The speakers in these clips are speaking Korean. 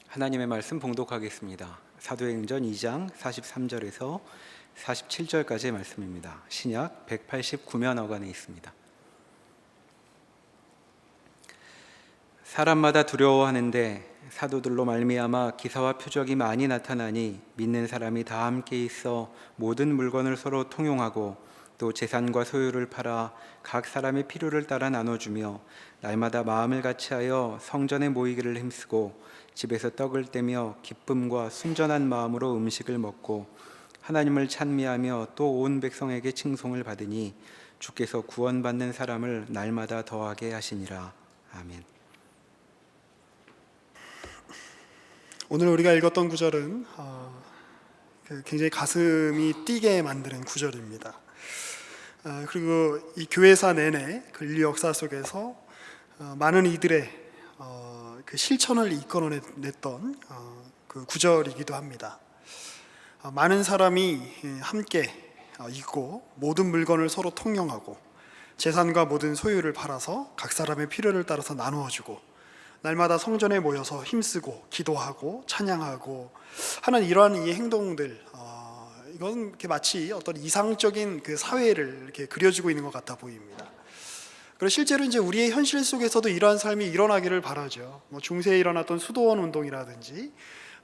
하나님의 말씀 봉독하겠습니다. 사도행전 2장 43절에서 47절까지의 말씀입니다. 신약 189면 어간에 있습니다. 사람마다 두려워하는데 사도들로 말미암아 기사와 표적이 많이 나타나니 믿는 사람이 다 함께 있어 모든 물건을 서로 통용하고 또 재산과 소유를 팔아 각 사람의 필요를 따라 나눠주며 날마다 마음을 같이하여 성전에 모이기를 힘쓰고 집에서 떡을 떼며 기쁨과 순전한 마음으로 음식을 먹고 하나님을 찬미하며 또 온 백성에게 칭송을 받으니 주께서 구원받는 사람을 날마다 더하게 하시니라. 아멘. 오늘 우리가 읽었던 구절은 굉장히 가슴이 뛰게 만드는 구절입니다. 그리고 이 교회사 내내 그 인류 역사 속에서 많은 이들의 그 실천을 이끌어냈던 그 구절이기도 합니다. 많은 사람이 함께 있고 모든 물건을 서로 통용하고 재산과 모든 소유를 팔아서 각 사람의 필요를 따라서 나누어주고 날마다 성전에 모여서 힘쓰고 기도하고 찬양하고 하는 이러한 이 행동들, 이건 이렇게 마치 어떤 이상적인 그 사회를 이렇게 그려지고 있는 것 같아 보입니다. 그리고 실제로 이제 우리의 현실 속에서도 이러한 삶이 일어나기를 바라죠. 뭐 중세에 일어났던 수도원 운동이라든지,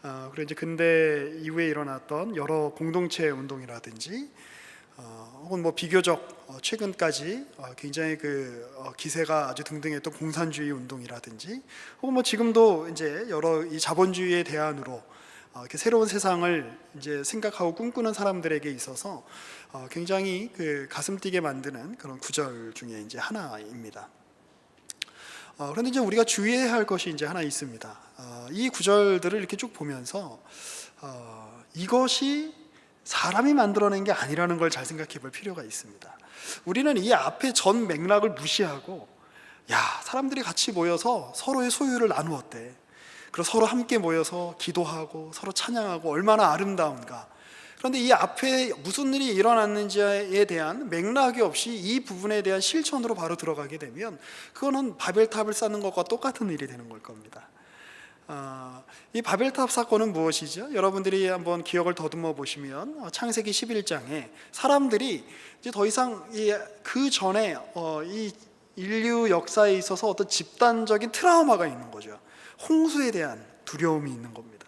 그리고 이제 근대 이후에 일어났던 여러 공동체 운동이라든지, 혹은 뭐 비교적 최근까지 굉장히 기세가 아주 등등했던 공산주의 운동이라든지, 혹은 뭐 지금도 이제 여러 이 자본주의의 대안으로 이렇게 새로운 세상을 이제 생각하고 꿈꾸는 사람들에게 있어서 굉장히 그 가슴 뛰게 만드는 그런 구절 중에 이제 하나입니다. 그런데 이제 우리가 주의해야 할 것이 이제 하나 있습니다. 이 구절들을 이렇게 쭉 보면서 이것이 사람이 만들어낸 게 아니라는 걸 잘 생각해 볼 필요가 있습니다. 우리는 이 앞에 전 맥락을 무시하고, 사람들이 같이 모여서 서로의 소유를 나누었대. 그리고 서로 함께 모여서 기도하고 서로 찬양하고 얼마나 아름다운가. 그런데 이 앞에 무슨 일이 일어났는지에 대한 맥락이 없이 이 부분에 대한 실천으로 바로 들어가게 되면 그거는 바벨탑을 쌓는 것과 똑같은 일이 되는 걸 겁니다. 이 바벨탑 사건은 무엇이죠? 여러분들이 한번 기억을 더듬어 보시면 창세기 11장에 사람들이 이제 더 이상 그 전에 이 인류 역사에 있어서 어떤 집단적인 트라우마가 있는 거죠. 홍수에 대한 두려움이 있는 겁니다.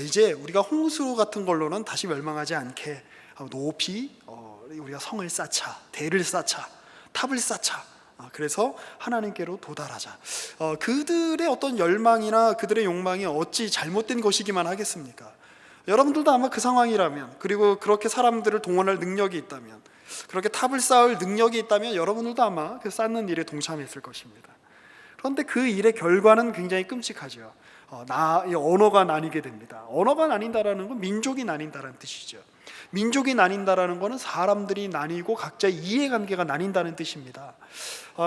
이제 우리가 홍수 같은 걸로는 다시 멸망하지 않게 높이 우리가 성을 쌓자, 대를 쌓자, 탑을 쌓자. 그래서 하나님께로 도달하자. 그들의 어떤 열망이나 그들의 욕망이 어찌 잘못된 것이기만 하겠습니까? 여러분들도 아마 그 상황이라면, 그리고 그렇게 사람들을 동원할 능력이 있다면, 그렇게 탑을 쌓을 능력이 있다면 여러분들도 아마 그 쌓는 일에 동참했을 것입니다. 그런데 그 일의 결과는 굉장히 끔찍하죠. 언어가 나뉘게 됩니다. 언어가 나뉜다라는 건 민족이 나뉜다는 뜻이죠. 민족이 나뉜다라는 것은 사람들이 나뉘고 각자의 이해관계가 나뉜다는 뜻입니다.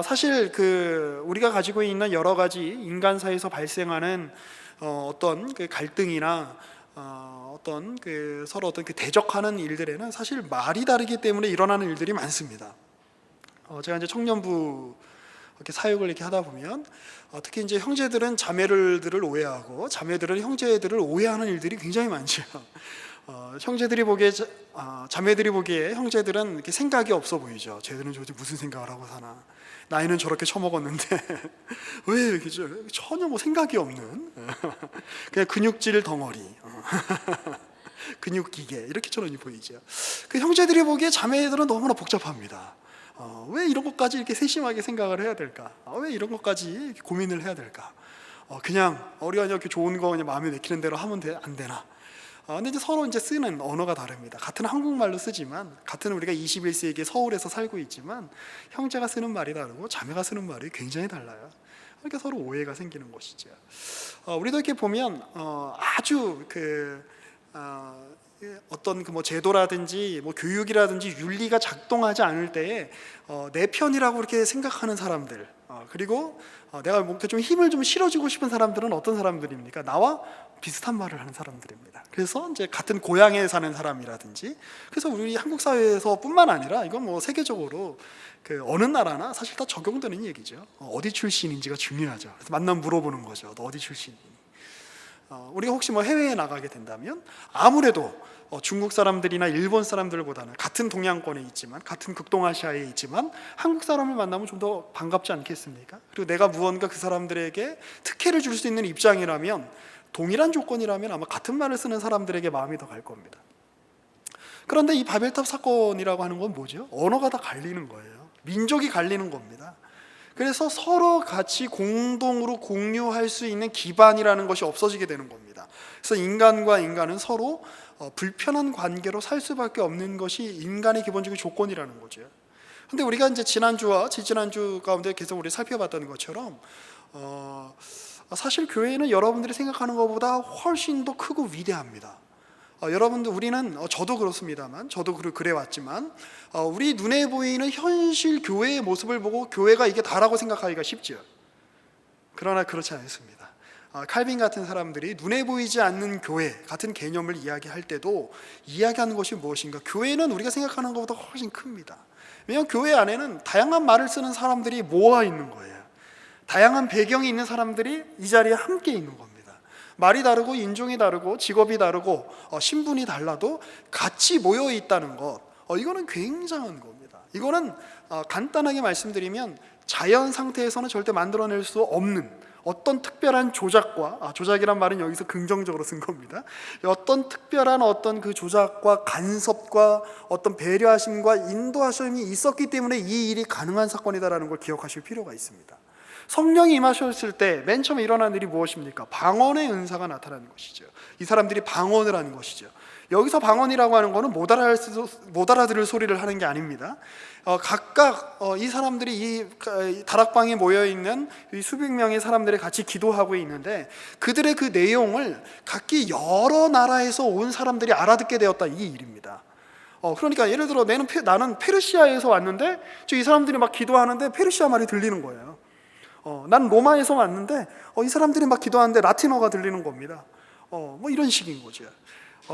사실 우리가 가지고 있는 여러 가지 인간사에서 발생하는 어떤 그 갈등이나 서로 대적하는 일들에는 사실 말이 다르기 때문에 일어나는 일들이 많습니다. 제가 이제 청년부 이렇게 사역을 이렇게 하다 보면 특히 이제 형제들은 자매들을 오해하고 자매들은 형제들을 오해하는 일들이 굉장히 많죠. 형제들이 보기에 자매들이 보기에 형제들은 이렇게 생각이 없어 보이죠. 쟤들은 도대체 무슨 생각을 하고 사나? 나이는 저렇게 처먹었는데 왜 이렇게 전혀 뭐 생각이 없는 그냥 근육질 덩어리, 근육기계 이렇게처럼 보이죠. 그 형제들이 보기에 자매들은 너무나 복잡합니다. 왜 이런 것까지 이렇게 세심하게 생각을 해야 될까? 왜 이런 것까지 이렇게 고민을 해야 될까? 그냥 우리가 이렇게 좋은 거 그냥 마음에 내키는 대로 하면 안 되나? 근데 이제 서로 이제 쓰는 언어가 다릅니다. 같은 한국말로 쓰지만, 같은 우리가 21세기에 서울에서 살고 있지만 형제가 쓰는 말이 다르고 자매가 쓰는 말이 굉장히 달라요. 그러니까 서로 오해가 생기는 것이죠. 우리도 이렇게 보면 아주 어떤 뭐 제도라든지 뭐 교육이라든지 윤리가 작동하지 않을 때에 내 편이라고 이렇게 생각하는 사람들, 그리고 내가 뭔가 좀 힘을 좀 실어주고 싶은 사람들은 어떤 사람들입니까? 나와 비슷한 말을 하는 사람들입니다. 그래서 이제 같은 고향에 사는 사람이라든지, 그래서 우리 한국 사회에서뿐만 아니라 이건 뭐 세계적으로 어느 나라나 사실 다 적용되는 얘기죠. 어디 출신인지가 중요하죠. 그래서 만나면 물어보는 거죠. 너 어디 출신이니? 우리가 혹시 뭐 해외에 나가게 된다면 아무래도 중국 사람들이나 일본 사람들보다는 같은 동양권에 있지만, 같은 극동아시아에 있지만 한국 사람을 만나면 좀 더 반갑지 않겠습니까? 그리고 내가 무언가 그 사람들에게 특혜를 줄 수 있는 입장이라면, 동일한 조건이라면 아마 같은 말을 쓰는 사람들에게 마음이 더 갈 겁니다. 그런데 이 바벨탑 사건이라고 하는 건 뭐죠? 언어가 다 갈리는 거예요. 민족이 갈리는 겁니다. 그래서 서로 같이 공동으로 공유할 수 있는 기반이라는 것이 없어지게 되는 겁니다. 그래서 인간과 인간은 서로 불편한 관계로 살 수밖에 없는 것이 인간의 기본적인 조건이라는 거죠. 근데 우리가 이제 지난주와 지지난주 가운데 계속 우리 살펴봤던 것처럼 사실 교회는 여러분들이 생각하는 것보다 훨씬 더 크고 위대합니다. 여러분들, 우리는 저도 그렇습니다만, 저도 그래 왔지만 우리 눈에 보이는 현실 교회의 모습을 보고 교회가 이게 다라고 생각하기가 쉽죠. 그러나 그렇지 않습니다. 칼빈 같은 사람들이 눈에 보이지 않는 교회 같은 개념을 이야기할 때도 이야기하는 것이 무엇인가? 교회는 우리가 생각하는 것보다 훨씬 큽니다. 왜냐하면 교회 안에는 다양한 말을 쓰는 사람들이 모아 있는 거예요. 다양한 배경이 있는 사람들이 이 자리에 함께 있는 겁니다. 말이 다르고 인종이 다르고 직업이 다르고 신분이 달라도 같이 모여 있다는 것, 이거는 굉장한 겁니다. 이거는 간단하게 말씀드리면 자연 상태에서는 절대 만들어낼 수 없는 어떤 특별한 조작과, 조작이란 말은 여기서 긍정적으로 쓴 겁니다. 어떤 특별한 어떤 그 조작과 간섭과 어떤 배려하심과 인도하심이 있었기 때문에 이 일이 가능한 사건이다라는 걸 기억하실 필요가 있습니다. 성령이 임하셨을 때 맨 처음 일어난 일이 무엇입니까? 방언의 은사가 나타나는 것이죠. 이 사람들이 방언을 하는 것이죠. 여기서 방언이라고 하는 것은 못 알아들을 소리를 하는 게 아닙니다. 각각 이 사람들이 이 다락방에 모여있는 이 수백 명의 사람들이 같이 기도하고 있는데, 그들의 그 내용을 각기 여러 나라에서 온 사람들이 알아듣게 되었다, 이 일입니다. 그러니까 예를 들어 나는 페르시아에서 왔는데 이 사람들이 막 기도하는데 페르시아 말이 들리는 거예요. 난 로마에서 왔는데 이 사람들이 막 기도하는데 라틴어가 들리는 겁니다. 뭐 이런 식인 거죠.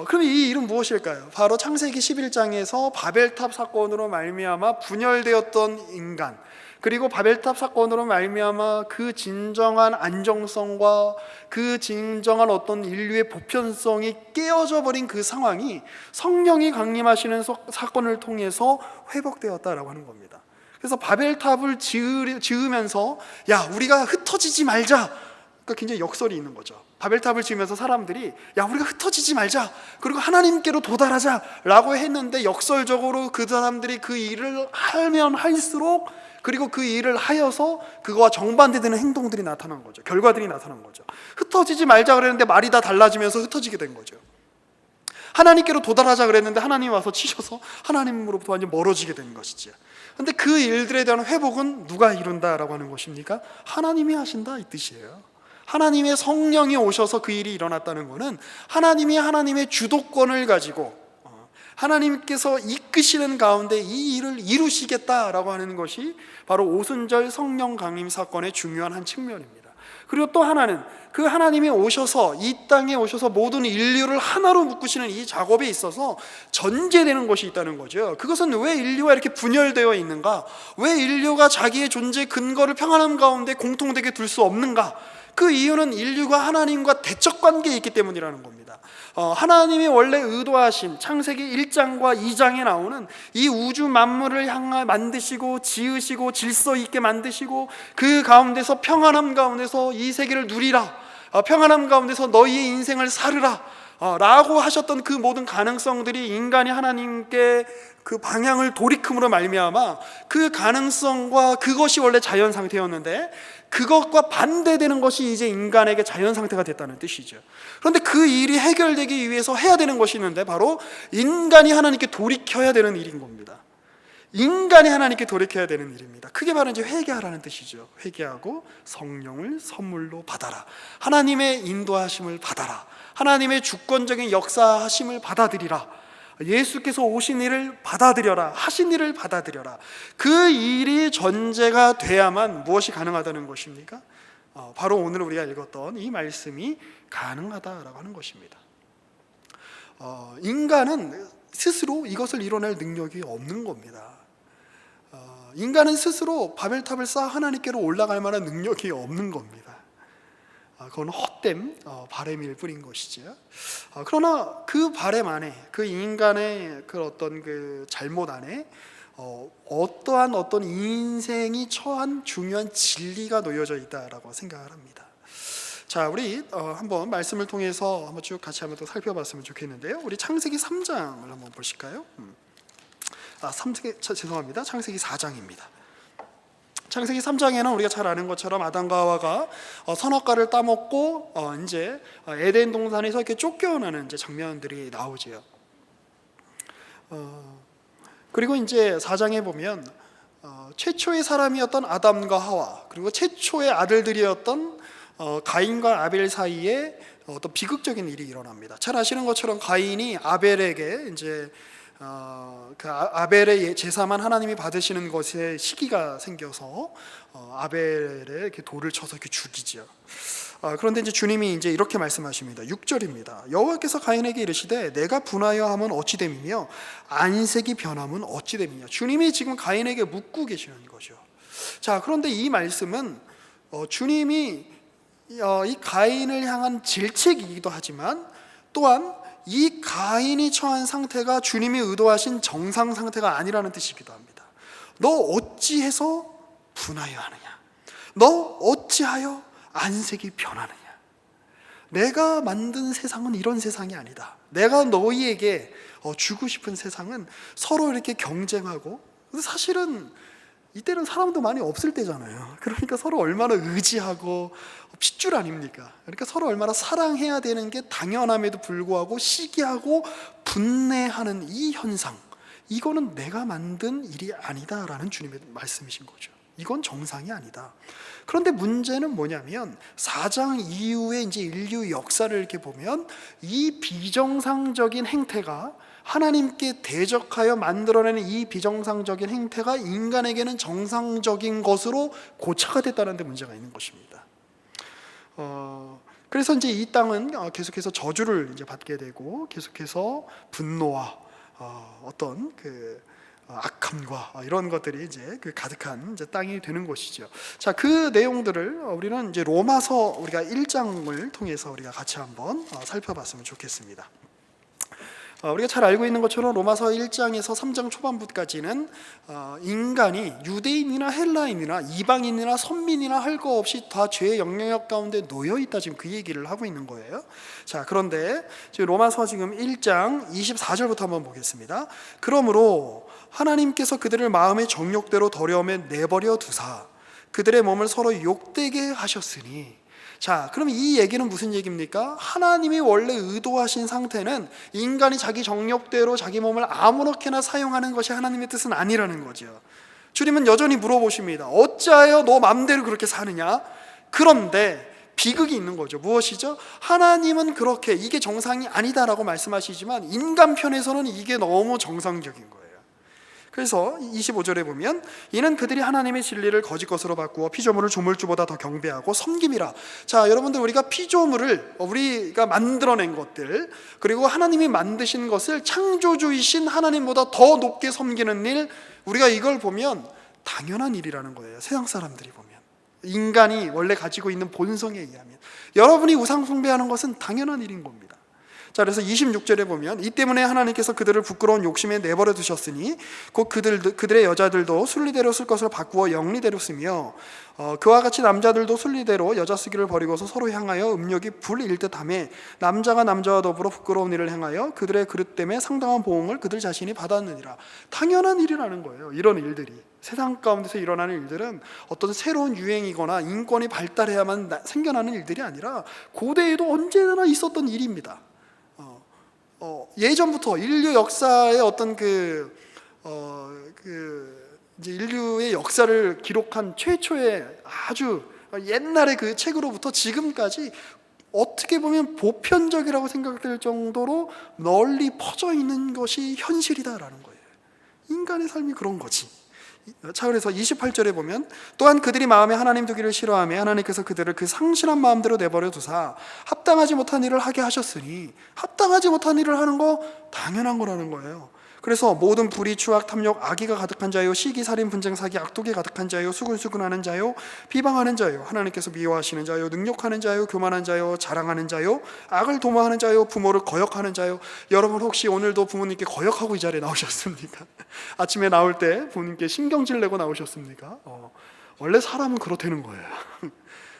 그럼 이 일은 무엇일까요? 바로 창세기 11장에서 바벨탑 사건으로 말미암아 분열되었던 인간, 그리고 바벨탑 사건으로 말미암아 그 진정한 안정성과 그 진정한 어떤 인류의 보편성이 깨어져 버린 그 상황이 성령이 강림하시는 사건을 통해서 회복되었다라고 하는 겁니다. 그래서 바벨탑을 지으면서 야, 우리가 흩어지지 말자, 그러니까 굉장히 역설이 있는 거죠. 바벨탑을 지으면서 사람들이 야, 우리가 흩어지지 말자, 그리고 하나님께로 도달하자 라고 했는데, 역설적으로 그 사람들이 그 일을 하면 할수록, 그리고 그 일을 하여서 그거와 정반대되는 행동들이 나타난 거죠. 결과들이 나타난 거죠. 흩어지지 말자 그랬는데 말이 다 달라지면서 흩어지게 된 거죠. 하나님께로 도달하자 그랬는데 하나님이 와서 치셔서 하나님으로부터 완전 멀어지게 된 것이죠. 근데 그 일들에 대한 회복은 누가 이룬다라고 하는 것입니까? 하나님이 하신다, 이 뜻이에요. 하나님의 성령이 오셔서 그 일이 일어났다는 것은 하나님이 하나님의 주도권을 가지고 하나님께서 이끄시는 가운데 이 일을 이루시겠다라고 하는 것이 바로 오순절 성령 강림 사건의 중요한 한 측면입니다. 그리고 또 하나는 그 하나님이 오셔서 이 땅에 오셔서 모든 인류를 하나로 묶으시는 이 작업에 있어서 전제되는 것이 있다는 거죠. 그것은 왜 인류가 이렇게 분열되어 있는가? 왜 인류가 자기의 존재 근거를 평안함 가운데 공통되게 둘 수 없는가? 그 이유는 인류가 하나님과 대척 관계에 있기 때문이라는 겁니다. 하나님이 원래 의도하신 창세기 1장과 2장에 나오는 이 우주 만물을 향해 만드시고 지으시고 질서 있게 만드시고 그 가운데서 평안함 가운데서 이 세계를 누리라, 평안함 가운데서 너희의 인생을 살으라 라고 하셨던 그 모든 가능성들이 인간이 하나님께 그 방향을 돌이킴으로 말미암아 그 가능성과 그것이 원래 자연 상태였는데 그것과 반대되는 것이 이제 인간에게 자연 상태가 됐다는 뜻이죠. 그런데 그 일이 해결되기 위해서 해야 되는 것이 있는데 바로 인간이 하나님께 돌이켜야 되는 일인 겁니다. 인간이 하나님께 돌이켜야 되는 일입니다. 그게 바로 이제 회개하라는 뜻이죠. 회개하고 성령을 선물로 받아라. 하나님의 인도하심을 받아라. 하나님의 주권적인 역사하심을 받아들이라. 예수께서 오신 일을 받아들여라. 하신 일을 받아들여라. 그 일이 전제가 돼야만 무엇이 가능하다는 것입니까? 바로 오늘 우리가 읽었던 이 말씀이 가능하다라고 하는 것입니다. 인간은 스스로 이것을 이뤄낼 능력이 없는 겁니다. 인간은 스스로 바벨탑을 쌓아 하나님께로 올라갈 만한 능력이 없는 겁니다. 그건 헛된 바램일 뿐인 것이죠. 그러나 그 바램 안에, 그 인간의 그 어떤 그 잘못 안에 어떠한 어떤 인생이 처한 중요한 진리가 놓여져 있다라고 생각을 합니다. 자, 우리 한번 말씀을 통해서 한번 쭉 같이 한번 또 살펴봤으면 좋겠는데요. 우리 창세기 3장을 한번 보실까요? 죄송합니다. 창세기 4장입니다. 창세기 3장에는 우리가 잘 아는 것처럼 아담과 하와가 선악과를 따먹고 이제 에덴 동산에서 이렇게 쫓겨나는 이제 장면들이 나오지요. 그리고 이제 4장에 보면 최초의 사람이었던 아담과 하와, 그리고 최초의 아들들이었던 가인과 아벨 사이에 어떤 비극적인 일이 일어납니다. 잘 아시는 것처럼 가인이 아벨에게 이제 그 아벨의 제사만 하나님이 받으시는 것에 시기가 생겨서 아벨에 이렇게 돌을 쳐서 이렇게 죽이죠. 그런데 이제 주님이 이제 이렇게 말씀하십니다. 6절입니다. 여호와께서 가인에게 이르시되 내가 분하여 함은 어찌 됨이며 안색이 변함은 어찌 됨이냐. 주님이 지금 가인에게 묻고 계시는 거죠. 자, 그런데 이 말씀은 주님이 이 가인을 향한 질책이기도 하지만 또한 이 가인이 처한 상태가 주님이 의도하신 정상 상태가 아니라는 뜻이기도 합니다. 너 어찌해서 분하여 하느냐? 너 어찌하여 안색이 변하느냐? 내가 만든 세상은 이런 세상이 아니다. 내가 너희에게 주고 싶은 세상은 서로 이렇게 경쟁하고, 사실은 이때는 사람도 많이 없을 때잖아요. 그러니까 서로 얼마나 의지하고 핏줄 아닙니까? 그러니까 서로 얼마나 사랑해야 되는 게 당연함에도 불구하고 시기하고 분내하는 이 현상, 이거는 내가 만든 일이 아니다라는 주님의 말씀이신 거죠. 이건 정상이 아니다. 그런데 문제는 뭐냐면 4장 이후에 이제 인류 역사를 이렇게 보면 이 비정상적인 행태가, 하나님께 대적하여 만들어내는 이 비정상적인 행태가 인간에게는 정상적인 것으로 고쳐가 됐다는 데 문제가 있는 것입니다. 그래서 이제 이 땅은 계속해서 저주를 이제 받게 되고 계속해서 분노와 어떤 그 악함과 이런 것들이 이제 그 가득한 이제 땅이 되는 것이죠. 자, 그 내용들을 우리는 이제 로마서 우리가 1장을 통해서 우리가 같이 한번 살펴봤으면 좋겠습니다. 우리가 잘 알고 있는 것처럼 로마서 1장에서 3장 초반부까지는 인간이 유대인이나 헬라인이나 이방인이나 선민이나 할 거 없이 다 죄의 영향력 가운데 놓여 있다, 지금 그 얘기를 하고 있는 거예요. 자, 그런데 지금 로마서 지금 1장 24절부터 한번 보겠습니다. 그러므로 하나님께서 그들을 마음의 정욕대로 더러움에 내버려 두사 그들의 몸을 서로 욕되게 하셨으니. 자, 그럼 이 얘기는 무슨 얘기입니까? 하나님이 원래 의도하신 상태는 인간이 자기 정욕대로 자기 몸을 아무렇게나 사용하는 것이 하나님의 뜻은 아니라는 거죠. 주님은 여전히 물어보십니다. 어찌하여 너 맘대로 그렇게 사느냐? 그런데 비극이 있는 거죠. 무엇이죠? 하나님은 그렇게 이게 정상이 아니다라고 말씀하시지만 인간 편에서는 이게 너무 정상적인 거예요. 그래서 25절에 보면 이는 그들이 하나님의 진리를 거짓 것으로 바꾸어 피조물을 조물주보다 더 경배하고 섬김이라. 자, 여러분들, 우리가 피조물을 우리가 만들어낸 것들, 그리고 하나님이 만드신 것을 창조주이신 하나님보다 더 높게 섬기는 일, 우리가 이걸 보면 당연한 일이라는 거예요. 세상 사람들이 보면, 인간이 원래 가지고 있는 본성에 의하면 여러분이 우상 숭배하는 것은 당연한 일인 겁니다. 자, 그래서 26절에 보면 이 때문에 하나님께서 그들을 부끄러운 욕심에 내버려 두셨으니 곧 그들의 여자들도 순리대로 쓸 것을 바꾸어 영리대로 쓰며 그와 같이 남자들도 순리대로 여자 쓰기를 버리고서 서로 향하여 음욕이 불일 듯하며 남자가 남자와 더불어 부끄러운 일을 행하여 그들의 그릇 때문에 상당한 보응을 그들 자신이 받았느니라. 당연한 일이라는 거예요. 이런 일들이 세상 가운데서 일어나는 일들은 어떤 새로운 유행이거나 인권이 발달해야만 생겨나는 일들이 아니라 고대에도 언제나 있었던 일입니다. 예전부터 인류 역사의 어떤 이제 인류의 역사를 기록한 최초의 아주 옛날의 그 책으로부터 지금까지 어떻게 보면 보편적이라고 생각될 정도로 널리 퍼져 있는 것이 현실이다라는 거예요. 인간의 삶이 그런 거지. 자, 그래서 28절에 보면 또한 그들이 마음에 하나님 두기를 싫어하며 하나님께서 그들을 그 상실한 마음대로 내버려 두사 합당하지 못한 일을 하게 하셨으니, 합당하지 못한 일을 하는 거 당연한 거라는 거예요. 그래서 모든 불의, 추악, 탐욕, 악의가 가득한 자요, 시기, 살인, 분쟁, 사기, 악독이 가득한 자요, 수근수근하는 자요, 비방하는 자요, 하나님께서 미워하시는 자요, 능욕하는 자요, 교만한 자요, 자랑하는 자요, 악을 도모하는 자요, 부모를 거역하는 자요. 여러분 혹시 오늘도 부모님께 거역하고 이 자리에 나오셨습니까? 아침에 나올 때 부모님께 신경질 내고 나오셨습니까? 원래 사람은 그렇다는 거예요.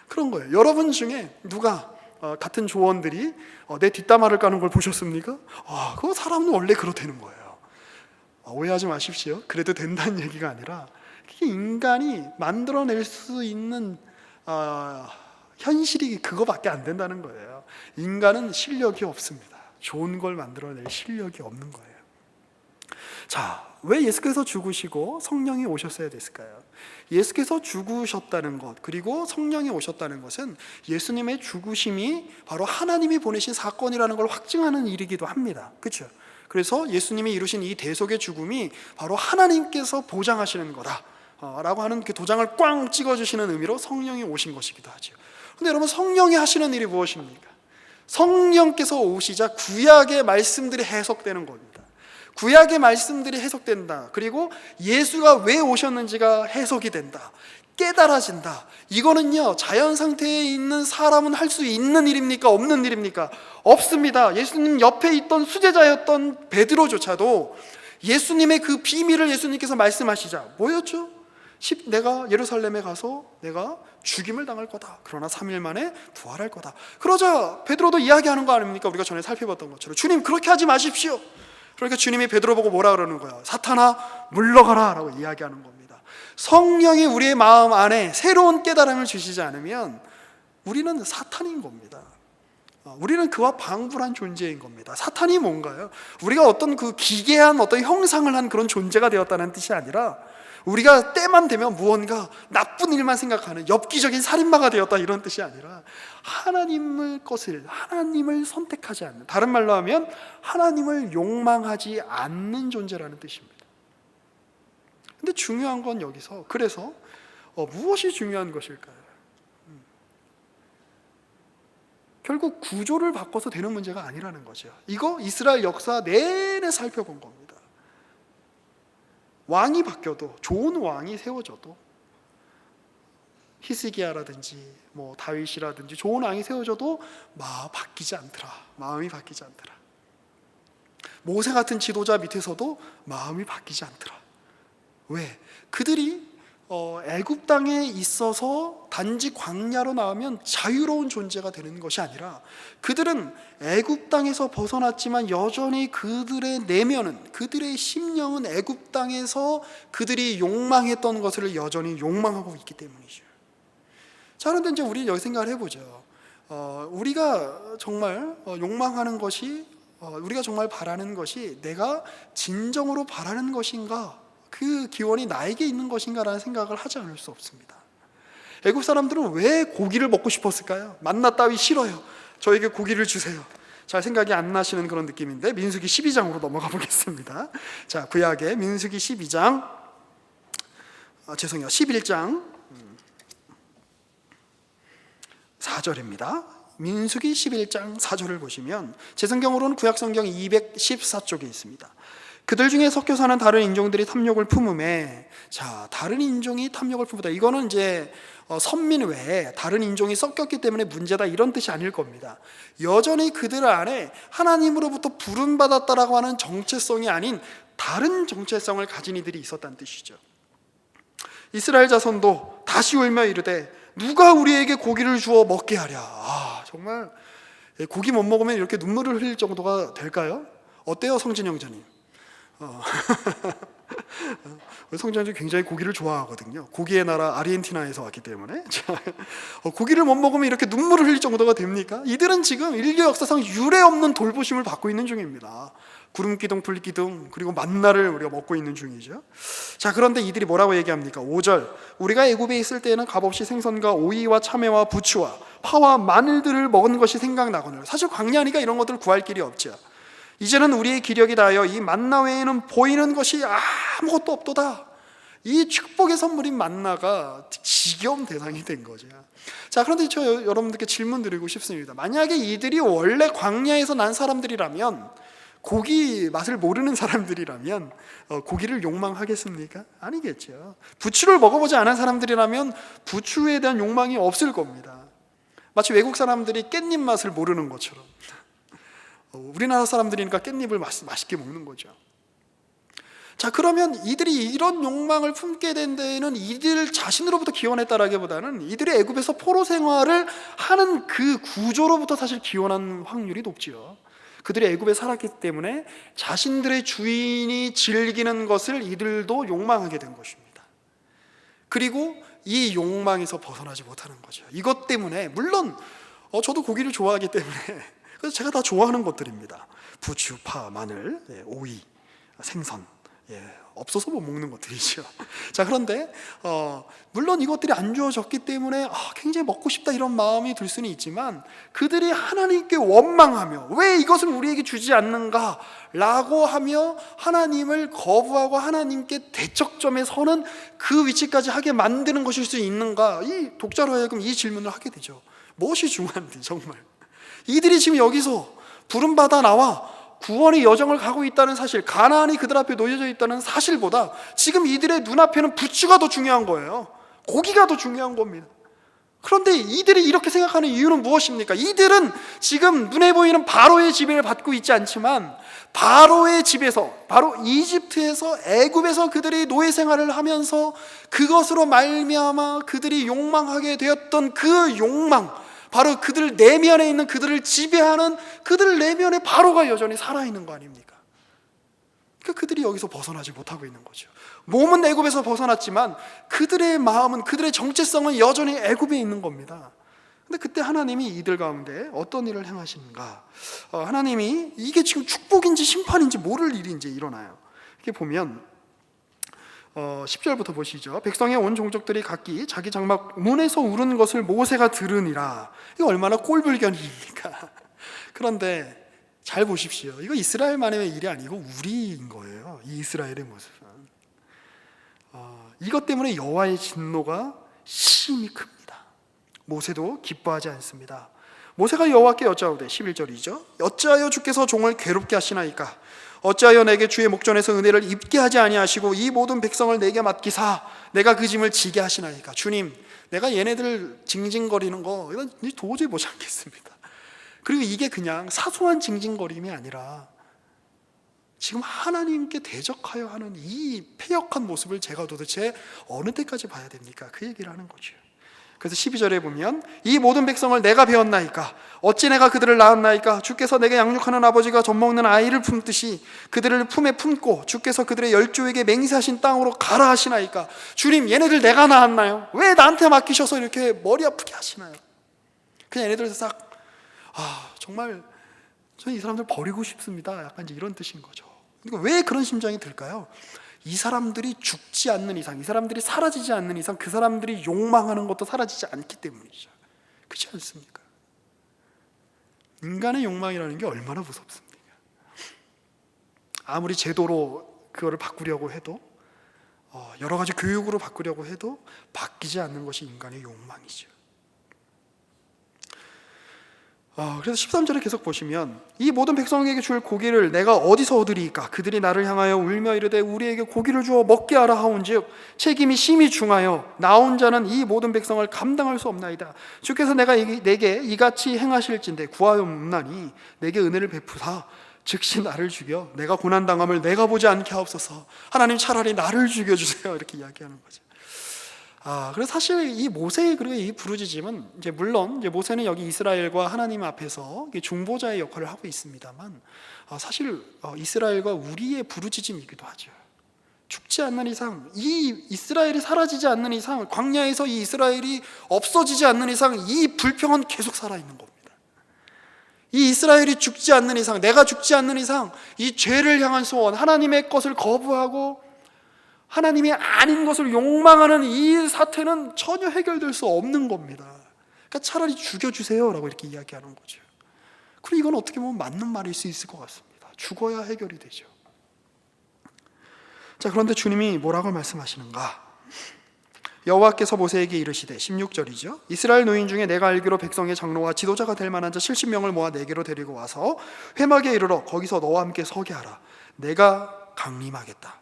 그런 거예요. 여러분 중에 누가 같은 조원들이 내 뒷담화를 까는 걸 보셨습니까? 그거 사람은 원래 그렇다는 거예요. 오해하지 마십시오. 그래도 된다는 얘기가 아니라 그게 인간이 만들어낼 수 있는 현실이 그거밖에 안 된다는 거예요. 인간은 실력이 없습니다. 좋은 걸 만들어낼 실력이 없는 거예요. 자, 왜 예수께서 죽으시고 성령이 오셨어야 됐을까요? 예수께서 죽으셨다는 것, 그리고 성령이 오셨다는 것은 예수님의 죽으심이 바로 하나님이 보내신 사건이라는 걸 확증하는 일이기도 합니다. 그렇죠? 그래서 예수님이 이루신 이 대속의 죽음이 바로 하나님께서 보장하시는 거다 라고 하는 그 도장을 꽝 찍어주시는 의미로 성령이 오신 것이기도 하죠. 그런데 여러분, 성령이 하시는 일이 무엇입니까? 성령께서 오시자 구약의 말씀들이 해석되는 겁니다. 구약의 말씀들이 해석된다. 그리고 예수가 왜 오셨는지가 해석이 된다. 깨달아진다. 이거는요, 자연 상태에 있는 사람은 할 수 있는 일입니까? 없는 일입니까? 없습니다. 예수님 옆에 있던 수제자였던 베드로조차도 예수님의 그 비밀을 예수님께서 말씀하시자 뭐였죠? 내가 예루살렘에 가서 내가 죽임을 당할 거다. 그러나 3일 만에 부활할 거다. 그러자 베드로도 이야기하는 거 아닙니까? 우리가 전에 살펴봤던 것처럼 주님 그렇게 하지 마십시오. 그러니까 주님이 베드로 보고 뭐라 그러는 거야? 사탄아 물러가라 라고 이야기하는 겁니다. 성령이 우리의 마음 안에 새로운 깨달음을 주시지 않으면 우리는 사탄인 겁니다. 우리는 그와 방불한 존재인 겁니다. 사탄이 뭔가요? 우리가 어떤 그 기괴한 어떤 형상을 한 그런 존재가 되었다는 뜻이 아니라 우리가 때만 되면 무언가 나쁜 일만 생각하는 엽기적인 살인마가 되었다 이런 뜻이 아니라 하나님을 선택하지 않는, 다른 말로 하면 하나님을 욕망하지 않는 존재라는 뜻입니다. 근데 중요한 건 여기서 그래서 무엇이 중요한 것일까요? 결국 구조를 바꿔서 되는 문제가 아니라는 거죠. 이거 이스라엘 역사 내내 살펴본 겁니다. 왕이 바뀌어도, 좋은 왕이 세워져도, 히스기야라든지 다윗이라든지 좋은 왕이 세워져도 마음이 바뀌지 않더라. 모세 같은 지도자 밑에서도 마음이 바뀌지 않더라. 왜? 그들이 애굽 땅에 있어서 단지 광야로 나오면 자유로운 존재가 되는 것이 아니라 그들은 애굽 땅에서 벗어났지만 여전히 그들의 내면은, 그들의 심령은 애굽 땅에서 그들이 욕망했던 것을 여전히 욕망하고 있기 때문이죠. 자, 그런데 이제 우리 여기 생각을 해보죠. 우리가 정말 욕망하는 것이, 우리가 정말 바라는 것이 내가 진정으로 바라는 것인가, 그 기원이 나에게 있는 것인가라는 생각을 하지 않을 수 없습니다. 애굽 사람들은 왜 고기를 먹고 싶었을까요? 만나 따위 싫어요. 저에게 고기를 주세요. 잘 생각이 안 나시는 그런 느낌인데 민수기 12장으로 넘어가 보겠습니다. 자, 구약의 민수기 11장 4절입니다. 민수기 11장 4절을 보시면 제 성경으로는 구약 성경 214쪽에 있습니다. 그들 중에 섞여 사는 다른 인종들이 탐욕을 품음에, 자, 다른 인종이 탐욕을 품다. 이거는 이제 선민 외에 다른 인종이 섞였기 때문에 문제다 이런 뜻이 아닐 겁니다. 여전히 그들 안에 하나님으로부터 부름받았다라고 하는 정체성이 아닌 다른 정체성을 가진 이들이 있었다는 뜻이죠. 이스라엘 자손도 다시 울며 이르되 누가 우리에게 고기를 주어 먹게 하랴. 정말 고기 못 먹으면 이렇게 눈물을 흘릴 정도가 될까요? 어때요, 성진영 자님? 성진영이 굉장히 고기를 좋아하거든요. 고기의 나라 아르헨티나에서 왔기 때문에 고기를 못 먹으면 이렇게 눈물을 흘릴 정도가 됩니까? 이들은 지금 인류 역사상 유례 없는 돌보심을 받고 있는 중입니다. 구름기둥, 불기둥, 그리고 만나를 우리가 먹고 있는 중이죠. 자, 그런데 이들이 뭐라고 얘기합니까? 5절, 우리가 애굽에 있을 때에는 값없이 생선과 오이와 참외와 부추와 파와 마늘들을 먹은 것이 생각나거늘. 사실 광야니까 이런 것들을 구할 길이 없죠. 이제는 우리의 기력이 다하여 이 만나 외에는 보이는 것이 아무것도 없도다. 이 축복의 선물인 만나가 지겨운 대상이 된 거죠. 자, 그런데 여러분들께 질문 드리고 싶습니다. 만약에 이들이 원래 광야에서 난 사람들이라면 고기 맛을 모르는 사람들이라면 고기를 욕망하겠습니까? 아니겠죠. 부추를 먹어보지 않은 사람들이라면 부추에 대한 욕망이 없을 겁니다. 마치 외국 사람들이 깻잎 맛을 모르는 것처럼 우리나라 사람들이니까 깻잎을 맛있게 먹는 거죠. 자, 그러면 이들이 이런 욕망을 품게 된 데에는 이들 자신으로부터 기원했다라기보다는 이들이 애굽에서 포로 생활을 하는 그 구조로부터 사실 기원한 확률이 높지요. 그들이 애굽에 살았기 때문에 자신들의 주인이 즐기는 것을 이들도 욕망하게 된 것입니다. 그리고 이 욕망에서 벗어나지 못하는 거죠. 이것 때문에 물론 저도 고기를 좋아하기 때문에 그래서 제가 다 좋아하는 것들입니다. 부추, 파, 마늘, 오이, 생선, 없어서 못 먹는 것들이죠. 자, 그런데 물론 이것들이 안 주어졌기 때문에 굉장히 먹고 싶다 이런 마음이 들 수는 있지만 그들이 하나님께 원망하며 왜 이것을 우리에게 주지 않는가 라고 하며 하나님을 거부하고 하나님께 대척점에 서는 그 위치까지 하게 만드는 것일 수 있는가, 이 독자로 하여금 이 질문을 하게 되죠. 무엇이 중요한데 정말 이들이 지금 여기서 부름받아 나와 구원의 여정을 가고 있다는 사실, 가나안이 그들 앞에 놓여져 있다는 사실보다 지금 이들의 눈앞에는 부추가 더 중요한 거예요. 고기가 더 중요한 겁니다. 그런데 이들이 이렇게 생각하는 이유는 무엇입니까? 이들은 지금 눈에 보이는 바로의 지배를 받고 있지 않지만 바로의 집에서, 바로 이집트에서, 애굽에서 그들이 노예 생활을 하면서 그것으로 말미암아 그들이 욕망하게 되었던 그 욕망, 바로 그들 내면에 있는 그들을 지배하는 그들 내면에 바로가 여전히 살아있는 거 아닙니까? 그러니까 그들이 여기서 벗어나지 못하고 있는 거죠. 몸은 애굽에서 벗어났지만 그들의 마음은, 그들의 정체성은 여전히 애굽에 있는 겁니다. 근데 그때 하나님이 이들 가운데 어떤 일을 행하시는가? 하나님이 이게 지금 축복인지 심판인지 모를 일인지 일어나요. 이렇게 보면 10절부터 보시죠. 백성의 온 종족들이 각기 자기 장막 문에서 울은 것을 모세가 들으니라. 이거 얼마나 꼴불견입니까? 그런데 잘 보십시오. 이거 이스라엘만의 일이 아니고 우리인 거예요. 이 이스라엘의 모습은 이것 때문에 여호와의 진노가 심히 큽니다. 모세도 기뻐하지 않습니다. 모세가 여호와께 여짜오되, 11절이죠. 어찌하여 주께서 종을 괴롭게 하시나이까? 어찌하여 내게 주의 목전에서 은혜를 입게 하지 아니하시고 이 모든 백성을 내게 맡기사 내가 그 짐을 지게 하시나이까? 주님, 내가 얘네들 징징거리는 거 이건 도저히 못 참겠습니다. 그리고 이게 그냥 사소한 징징거림이 아니라 지금 하나님께 대적하여 하는 이 패역한 모습을 제가 도대체 어느 때까지 봐야 됩니까? 그 얘기를 하는 거죠. 그래서 12절에 보면 이 모든 백성을 내가 배웠나이까? 어찌 내가 그들을 낳았나이까? 주께서 내게 양육하는 아버지가 젖먹는 아이를 품듯이 그들을 품에 품고 주께서 그들의 열조에게 맹세하신 땅으로 가라 하시나이까? 주님, 얘네들 내가 낳았나요? 왜 나한테 맡기셔서 이렇게 머리 아프게 하시나요? 그냥 얘네들 싹 정말 저는 이 사람들 버리고 싶습니다. 약간 이제 이런 뜻인 거죠. 그러니까 왜 그런 심정이 들까요? 이 사람들이 죽지 않는 이상, 이 사람들이 사라지지 않는 이상 그 사람들이 욕망하는 것도 사라지지 않기 때문이죠. 그렇지 않습니까? 인간의 욕망이라는 게 얼마나 무섭습니까? 아무리 제도로 그거를 바꾸려고 해도 여러 가지 교육으로 바꾸려고 해도 바뀌지 않는 것이 인간의 욕망이죠. 그래서 13절에 계속 보시면 이 모든 백성에게 줄 고기를 내가 어디서 얻으리이까? 그들이 나를 향하여 울며 이르되 우리에게 고기를 주어 먹게 하라 하온즉 책임이 심히 중하여 나 혼자는 이 모든 백성을 감당할 수 없나이다. 주께서 내게 이같이 행하실진대 구하옵나니 내게 은혜를 베푸사 즉시 나를 죽여 내가 고난당함을 내가 보지 않게 하옵소서. 하나님, 차라리 나를 죽여주세요. 이렇게 이야기하는 거죠. 그래서 사실 이 모세의 그리고 이 부르짖음은 물론 모세는 여기 이스라엘과 하나님 앞에서 중보자의 역할을 하고 있습니다만 사실 이스라엘과 우리의 부르짖음이기도 하죠. 죽지 않는 이상, 이 이스라엘이 사라지지 않는 이상, 광야에서 이 이스라엘이 없어지지 않는 이상 이 불평은 계속 살아있는 겁니다. 이 이스라엘이 죽지 않는 이상, 내가 죽지 않는 이상 이 죄를 향한 소원, 하나님의 것을 거부하고 하나님이 아닌 것을 욕망하는 이 사태는 전혀 해결될 수 없는 겁니다. 그러니까 차라리 죽여주세요 라고 이렇게 이야기하는 거죠. 그리고 이건 어떻게 보면 맞는 말일 수 있을 것 같습니다. 죽어야 해결이 되죠. 자, 그런데 주님이 뭐라고 말씀하시는가? 여호와께서 모세에게 이르시되 16절이죠. 이스라엘 노인 중에 내가 알기로 백성의 장로와 지도자가 될 만한 자 70명을 모아 내게로 데리고 와서 회막에 이르러 거기서 너와 함께 서게 하라. 내가 강림하겠다.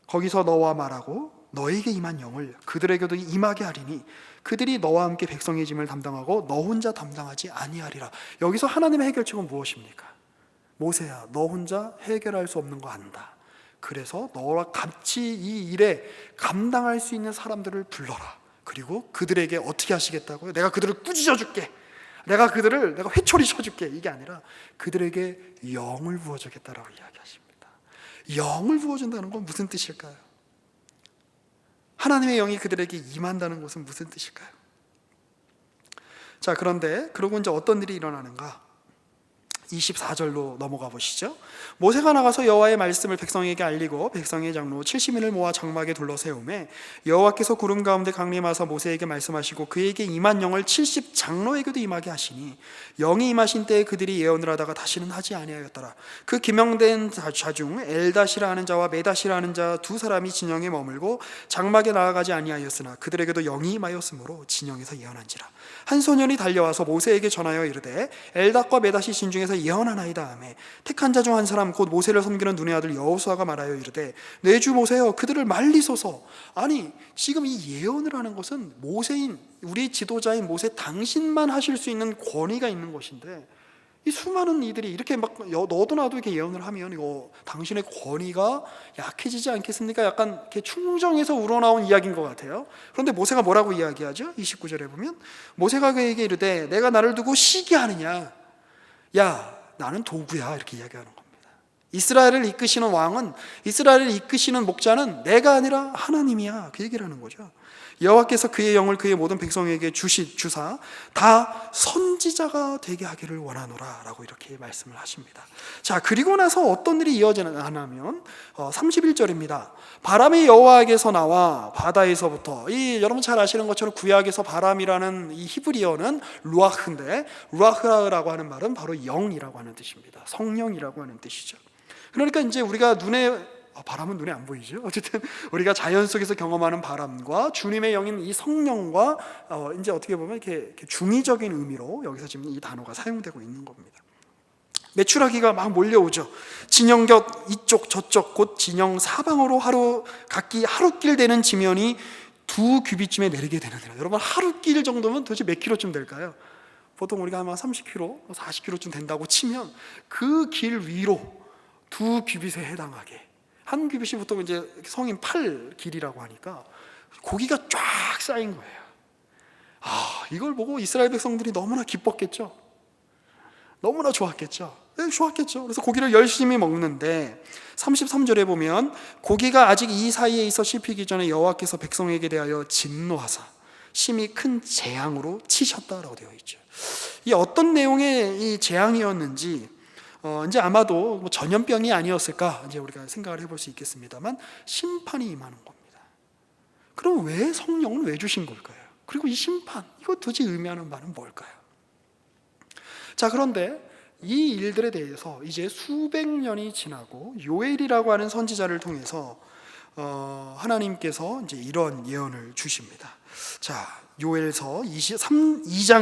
거기서 너와 말하고 너에게 임한 영을 그들에게도 임하게 하리니 그들이 너와 함께 백성의 짐을 담당하고 너 혼자 담당하지 아니하리라. 여기서 하나님의 해결책은 무엇입니까? 모세야, 너 혼자 해결할 수 없는 거 안다. 그래서 너와 같이 이 일에 감당할 수 있는 사람들을 불러라. 그리고 그들에게 어떻게 하시겠다고요? 내가 그들을 꾸짖어 줄게. 내가 회초리 쳐줄게. 이게 아니라 그들에게 영을 부어주겠다라고 이야기하십니다. 영을 부어준다는 건 무슨 뜻일까요? 하나님의 영이 그들에게 임한다는 것은 무슨 뜻일까요? 자, 그런데 그러고 이제 어떤 일이 일어나는가? 24절로 넘어가 보시죠. 모세가 나가서 여호와의 말씀을 백성에게 알리고 백성의 장로 70인을 모아 장막에 둘러 세우매 여호와께서 구름 가운데 강림하사 모세에게 말씀하시고 그에게 임한 영을 70 장로에게도 임하게 하시니 영이 임하신 때에 그들이 예언을 하다가 다시는 하지 아니하였더라. 그 기명된 자 중 엘다시라 하는 자와 메다시라 하는 자 두 사람이 진영에 머물고 장막에 나아가지 아니하였으나 그들에게도 영이 임하였으므로 진영에서 예언한지라. 한 소년이 달려와서 모세에게 전하여 이르되 엘닷과 메다시 진중에서 예언하나이다 하매 택한 자 중 한 사람 곧 모세를 섬기는 눈의 아들 여호수아가 말하여 이르되 내 주 모세여 그들을 말리소서. 아니, 지금 이 예언을 하는 것은 모세인 우리 지도자인 모세 당신만 하실 수 있는 권위가 있는 것인데 이 수많은 이들이 이렇게 막 너도 나도 이렇게 예언을 하면 이거 당신의 권위가 약해지지 않겠습니까? 약간 이렇게 충정에서 우러나온 이야기인 것 같아요. 그런데 모세가 뭐라고 이야기하죠? 29절에 보면 모세가 그에게 이르되 내가 나를 두고 시기 하느냐? 야, 나는 도구야. 이렇게 이야기하는 겁니다. 이스라엘을 이끄시는 왕은, 이스라엘을 이끄시는 목자는 내가 아니라 하나님이야. 그 얘기를 하는 거죠. 여호와께서 그의 영을 그의 모든 백성에게 주사 다 선지자가 되게 하기를 원하노라 라고 이렇게 말씀을 하십니다. 자, 그리고 나서 어떤 일이 이어지냐면 31절입니다. 바람이 여호와에게서 나와 바다에서부터, 이 여러분 잘 아시는 것처럼 구약에서 바람이라는 이 히브리어는 루아흐인데 루아흐라고 하는 말은 바로 영이라고 하는 뜻입니다. 성령이라고 하는 뜻이죠. 그러니까 이제 우리가 바람은 눈에 안 보이죠. 어쨌든 우리가 자연 속에서 경험하는 바람과 주님의 영인 이 성령과 이제 어떻게 보면 이렇게 중의적인 의미로 여기서 지금 이 단어가 사용되고 있는 겁니다. 메추라기가 막 몰려오죠. 진영 곁 이쪽 저쪽 곧 진영 사방으로 각기 하루길 되는 지면이 2규빗쯤에 내리게 되는데요. 여러분, 하루길 정도면 도대체 몇 킬로쯤 될까요? 보통 우리가 아마 30km, 40km쯤 된다고 치면 그 길 위로 2규빗에 해당하게, 한 규빗이 보통 이제 성인 8 길이라고 하니까 고기가 쫙 쌓인 거예요. 이걸 보고 이스라엘 백성들이 너무나 기뻤겠죠. 너무나 좋았겠죠. 좋았겠죠. 그래서 고기를 열심히 먹는데 33절에 보면 고기가 아직 이 사이에 있어 씹히기 전에 여호와께서 백성에게 대하여 진노하사 심히 큰 재앙으로 치셨다라고 되어 있죠. 이 어떤 내용의 이 재앙이었는지 이제 아마도 전염병이 아니었을까 이제 우리가 생각을 해볼 수 있겠습니다만 심판이 임하는 겁니다. 그럼 왜 성령은 왜 주신 걸까요? 그리고 이 심판, 이거 도대체 의미하는 바는 뭘까요? 자, 그런데 이 일들에 대해서 이제 수백 년이 지나고 요엘이라고 하는 선지자를 통해서 하나님께서 이제 이런 예언을 주십니다. 자, 요엘서 2장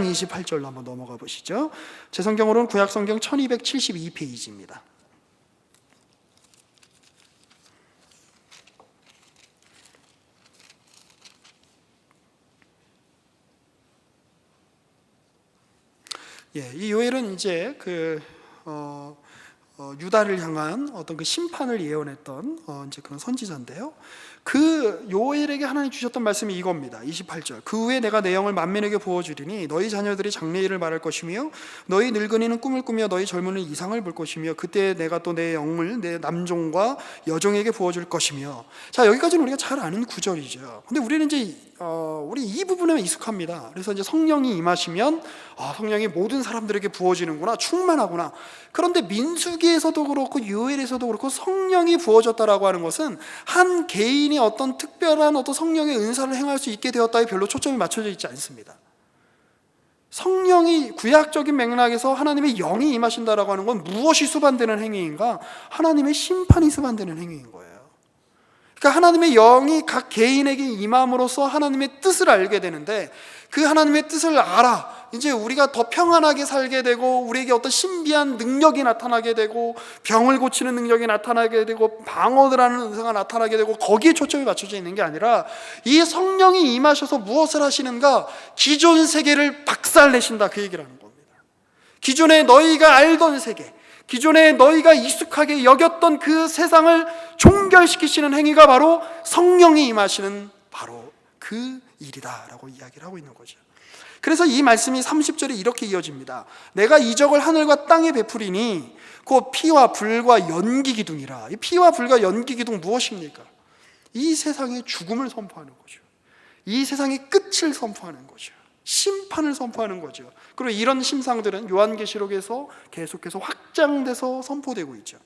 28절로 한번 넘어가 보시죠. 제 성경으로는 구약 성경 1272페이지입니다. 이 요엘은 이제 유다를 향한 어떤 그 심판을 예언했던 이제 그런 선지자인데요. 그 요엘에게 하나님 주셨던 말씀이 이겁니다. 28절. 그 후에 내가 내 영을 만민에게 부어주리니 너희 자녀들이 장래일을 말할 것이며 너희 늙은이는 꿈을 꾸며 너희 젊은이는 이상을 볼 것이며 그때 내가 또 내 영을 내 남종과 여종에게 부어줄 것이며. 자, 여기까지는 우리가 잘 아는 구절이죠. 근데 우리는 이제 우리 이 부분에 익숙합니다. 그래서 이제 성령이 임하시면 성령이 모든 사람들에게 부어지는구나, 충만하구나. 그런데 민수기에서도 그렇고 요엘에서도 그렇고 성령이 부어졌다라고 하는 것은 한 개인이 어떤 특별한 어떤 성령의 은사를 행할 수 있게 되었다에 별로 초점이 맞춰져 있지 않습니다. 성령이 구약적인 맥락에서 하나님의 영이 임하신다라고 하는 건 무엇이 수반되는 행위인가? 하나님의 심판이 수반되는 행위인 거예요. 그러니까 하나님의 영이 각 개인에게 임함으로써 하나님의 뜻을 알게 되는데, 그 하나님의 뜻을 알아 이제 우리가 더 평안하게 살게 되고, 우리에게 어떤 신비한 능력이 나타나게 되고, 병을 고치는 능력이 나타나게 되고, 방언을 하는 은사가 나타나게 되고, 거기에 초점이 맞춰져 있는 게 아니라 이 성령이 임하셔서 무엇을 하시는가? 기존 세계를 박살내신다, 그 얘기를 하는 겁니다. 기존에 너희가 알던 세계, 기존에 너희가 익숙하게 여겼던 그 세상을 종결시키시는 행위가 바로 성령이 임하시는 바로 그 일이다라고 이야기를 하고 있는 거죠. 그래서 이 말씀이 30절에 이렇게 이어집니다. 내가 이적을 하늘과 땅에 베푸리니 곧 피와 불과 연기 기둥이라. 이 피와 불과 연기 기둥 무엇입니까? 이 세상의 죽음을 선포하는 거죠. 이 세상의 끝을 선포하는 거죠. 심판을 선포하는 거죠. 그리고 이런 심상들은 요한계시록에서 계속해서 확장돼서 선포되고 있죠.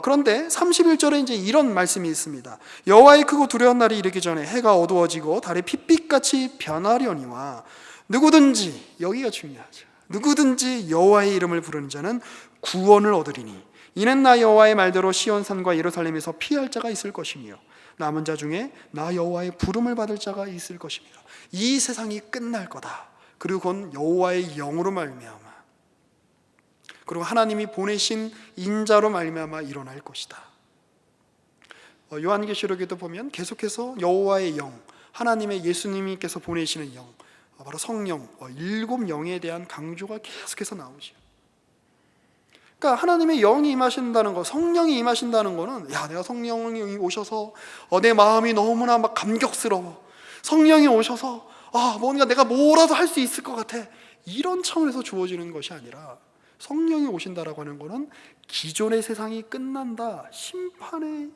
그런데 31절에 이제 이런 말씀이 있습니다. 여호와의 크고 두려운 날이 이르기 전에 해가 어두워지고 달이 핏빛같이 변하려니와 누구든지, 여기가 중요하죠, 누구든지 여호와의 이름을 부르는 자는 구원을 얻으리니 이는 나 여호와의 말대로 시온산과 예루살렘에서 피할 자가 있을 것이며 남은 자 중에 나 여호와의 부름을 받을 자가 있을 것입니다. 이 세상이 끝날 거다. 그리고 그건 여호와의 영으로 말미암아, 그리고 하나님이 보내신 인자로 말미암아 일어날 것이다. 요한계시록에도 보면 계속해서 여호와의 영, 하나님의 예수님께서 보내시는 영, 바로 성령, 7영에 대한 강조가 계속해서 나오죠. 그러니까 하나님의 영이 임하신다는 거, 성령이 임하신다는 거는, 야, 내가 성령이 오셔서 내 마음이 너무나 막 감격스러워, 성령이 오셔서 뭔가 내가 뭐라도 할 수 있을 것 같아, 이런 차원에서 주어지는 것이 아니라, 성령이 오신다라고 하는 것은 기존의 세상이 끝난다, 심판의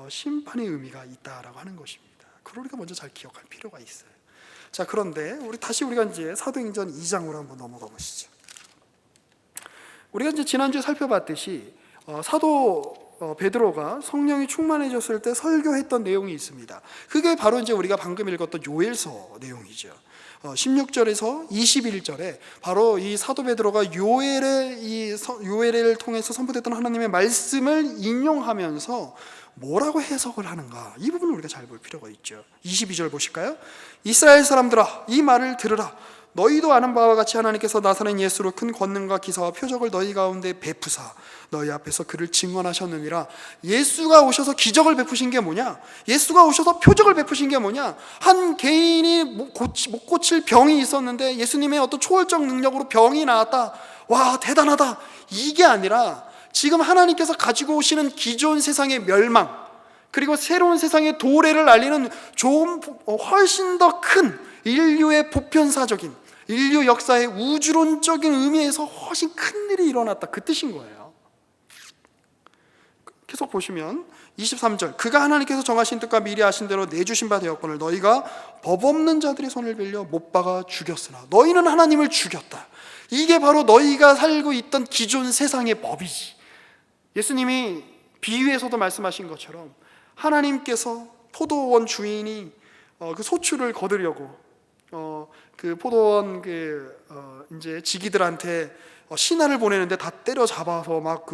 심판의 의미가 있다라고 하는 것입니다. 그걸 우리가 먼저 잘 기억할 필요가 있어요. 자, 그런데 우리가 이제 사도행전 2장으로 한번 넘어가 보시죠. 우리가 이제 지난주에 살펴봤듯이 사도 베드로가 성령이 충만해졌을 때 설교했던 내용이 있습니다. 그게 바로 이제 우리가 방금 읽었던 요엘서 내용이죠. 16절에서 21절에 바로 이 사도 베드로가 요엘을 통해서 선포됐던 하나님의 말씀을 인용하면서 뭐라고 해석을 하는가, 이 부분을 우리가 잘 볼 필요가 있죠. 22절 보실까요? 이스라엘 사람들아, 이 말을 들으라. 너희도 아는 바와 같이 하나님께서 나사렛 예수로 큰 권능과 기사와 표적을 너희 가운데 베푸사 너희 앞에서 그를 증언하셨느니라. 예수가 오셔서 기적을 베푸신 게 뭐냐? 예수가 오셔서 표적을 베푸신 게 뭐냐? 한 개인이 못 고칠 병이 있었는데 예수님의 어떤 초월적 능력으로 병이 나았다. 와, 대단하다. 이게 아니라 지금 하나님께서 가지고 오시는 기존 세상의 멸망, 그리고 새로운 세상의 도래를 알리는 좀 훨씬 더 큰 인류의 보편사적인, 인류 역사의 우주론적인 의미에서 훨씬 큰 일이 일어났다, 그 뜻인 거예요. 계속 보시면 23절, 그가 하나님께서 정하신 뜻과 미리 아신 대로 내주신 바 되었거늘 너희가 법 없는 자들의 손을 빌려 못 박아 죽였으나 너희는 하나님을 죽였다. 이게 바로 너희가 살고 있던 기존 세상의 법이지. 예수님이 비유에서도 말씀하신 것처럼 하나님께서 포도원 주인이 그 소출을 거두려고 그 포도원 이제 지기들한테 신하를 보내는데 다 때려 잡아서 막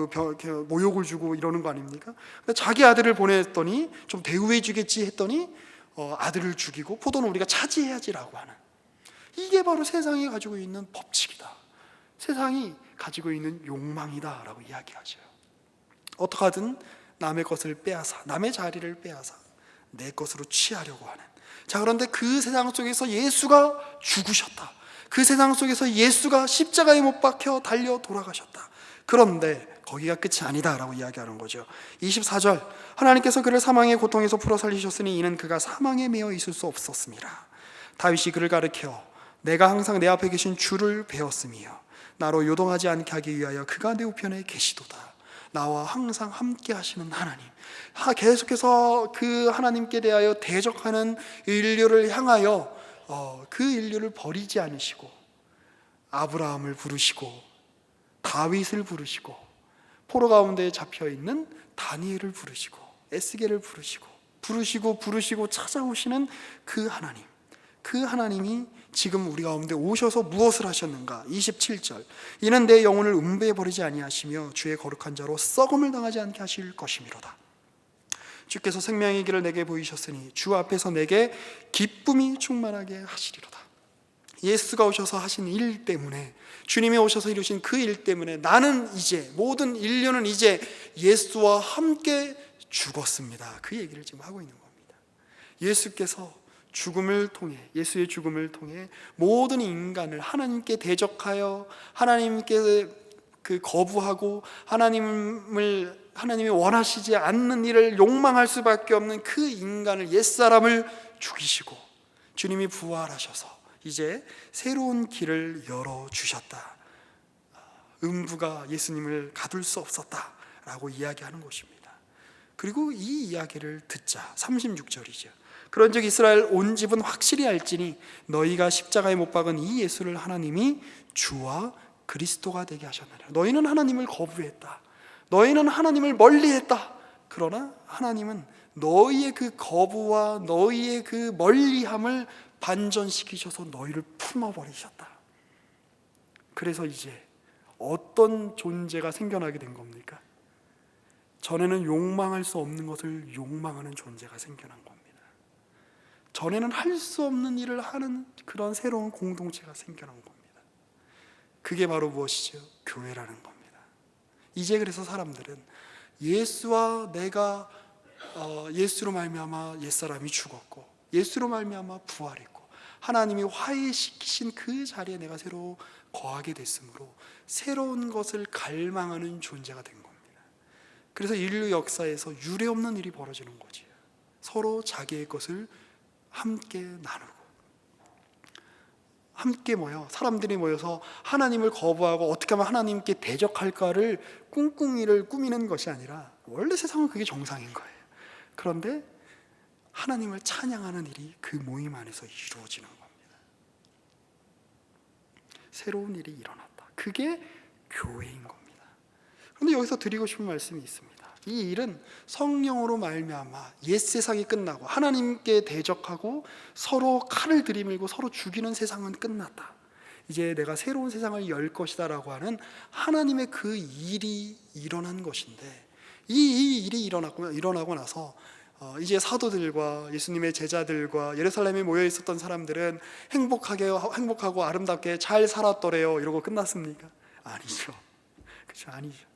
모욕을 주고 이러는 거 아닙니까? 근데 자기 아들을 보냈더니 좀 대우해 주겠지 했더니 아들을 죽이고 포도는 우리가 차지해야지라고 하는, 이게 바로 세상이 가지고 있는 법칙이다, 세상이 가지고 있는 욕망이다라고 이야기하죠. 어떻게 하든 남의 것을 빼앗아, 남의 자리를 빼앗아 내 것으로 취하려고 하는. 자, 그런데 그 세상 속에서 예수가 죽으셨다. 그 세상 속에서 예수가 십자가에 못 박혀 달려 돌아가셨다. 그런데 거기가 끝이 아니다라고 이야기하는 거죠. 24절, 하나님께서 그를 사망의 고통에서 풀어 살리셨으니 이는 그가 사망에 매여 있을 수 없었습니다. 다윗이 그를 가르켜 내가 항상 내 앞에 계신 주를 배웠으며 나로 요동하지 않게 하기 위하여 그가 내 우편에 계시도다. 나와 항상 함께 하시는 하나님, 계속해서 그 하나님께 대하여 대적하는 인류를 향하여 그 인류를 버리지 않으시고 아브라함을 부르시고 다윗을 부르시고 포로 가운데 잡혀있는 다니엘을 부르시고 에스겔을 부르시고 찾아오시는 그 하나님, 그 하나님이 지금 우리 가운데 오셔서 무엇을 하셨는가? 27절, 이는 내 영혼을 음배해 버리지 아니하시며 주의 거룩한 자로 썩음을 당하지 않게 하실 것이미로다. 주께서 생명의 길을 내게 보이셨으니 주 앞에서 내게 기쁨이 충만하게 하시리로다. 예수가 오셔서 하신 일 때문에, 주님이 오셔서 이루신 그 일 때문에 나는 이제, 모든 인류는 이제 예수와 함께 죽었습니다. 그 얘기를 지금 하고 있는 겁니다. 예수께서 죽음을 통해, 예수의 죽음을 통해 모든 인간을 하나님께 대적하여 하나님께 거부하고 하나님이 원하시지 않는 일을 욕망할 수밖에 없는 그 인간을, 옛사람을 죽이시고 주님이 부활하셔서 이제 새로운 길을 열어주셨다. 음부가 예수님을 가둘 수 없었다라고 이야기하는 것입니다. 그리고 이 이야기를 듣자 36절이죠. 그런즉 이스라엘 온 집은 확실히 알지니 너희가 십자가에 못 박은 이 예수를 하나님이 주와 그리스도가 되게 하셨느니라. 너희는 하나님을 거부했다. 너희는 하나님을 멀리했다. 그러나 하나님은 너희의 그 거부와 너희의 그 멀리함을 반전시키셔서 너희를 품어버리셨다. 그래서 이제 어떤 존재가 생겨나게 된 겁니까? 전에는 용망할 수 없는 것을 용망하는 존재가 생겨난 겁니다. 전에는 할 수 없는 일을 하는 그런 새로운 공동체가 생겨난 겁니다. 그게 바로 무엇이죠? 교회라는 겁니다. 이제 그래서 사람들은 예수와 내가 예수로 말미암아 옛사람이 죽었고 예수로 말미암아 부활했고 하나님이 화해시키신 그 자리에 내가 새로 거하게 됐으므로 새로운 것을 갈망하는 존재가 된 겁니다. 그래서 인류 역사에서 유례없는 일이 벌어지는 거지요. 서로 자기의 것을 함께 나누고 함께 모여 사람들이 모여서 하나님을 거부하고 어떻게 하면 하나님께 대적할까를 꿍꿍이를 꾸미는 것이 아니라 원래 세상은 그게 정상인 거예요. 그런데 하나님을 찬양하는 일이 그 모임 안에서 이루어지는 겁니다. 새로운 일이 일어났다. 그게 교회인 겁니다. 그런데 여기서 드리고 싶은 말씀이 있습니다. 이 일은 성령으로 말미암아 옛 세상이 끝나고 하나님께 대적하고 서로 칼을 들이밀고 서로 죽이는 세상은 끝났다. 이제 내가 새로운 세상을 열 것이다 라고 하는 하나님의 그 일이 일어난 것인데 이 일이 일어나고 나서 이제 사도들과 예수님의 제자들과 예루살렘에 모여 있었던 사람들은 행복하고 아름답게 잘 살았더래요 이러고 끝났습니까? 아니죠. 그렇죠, 아니죠.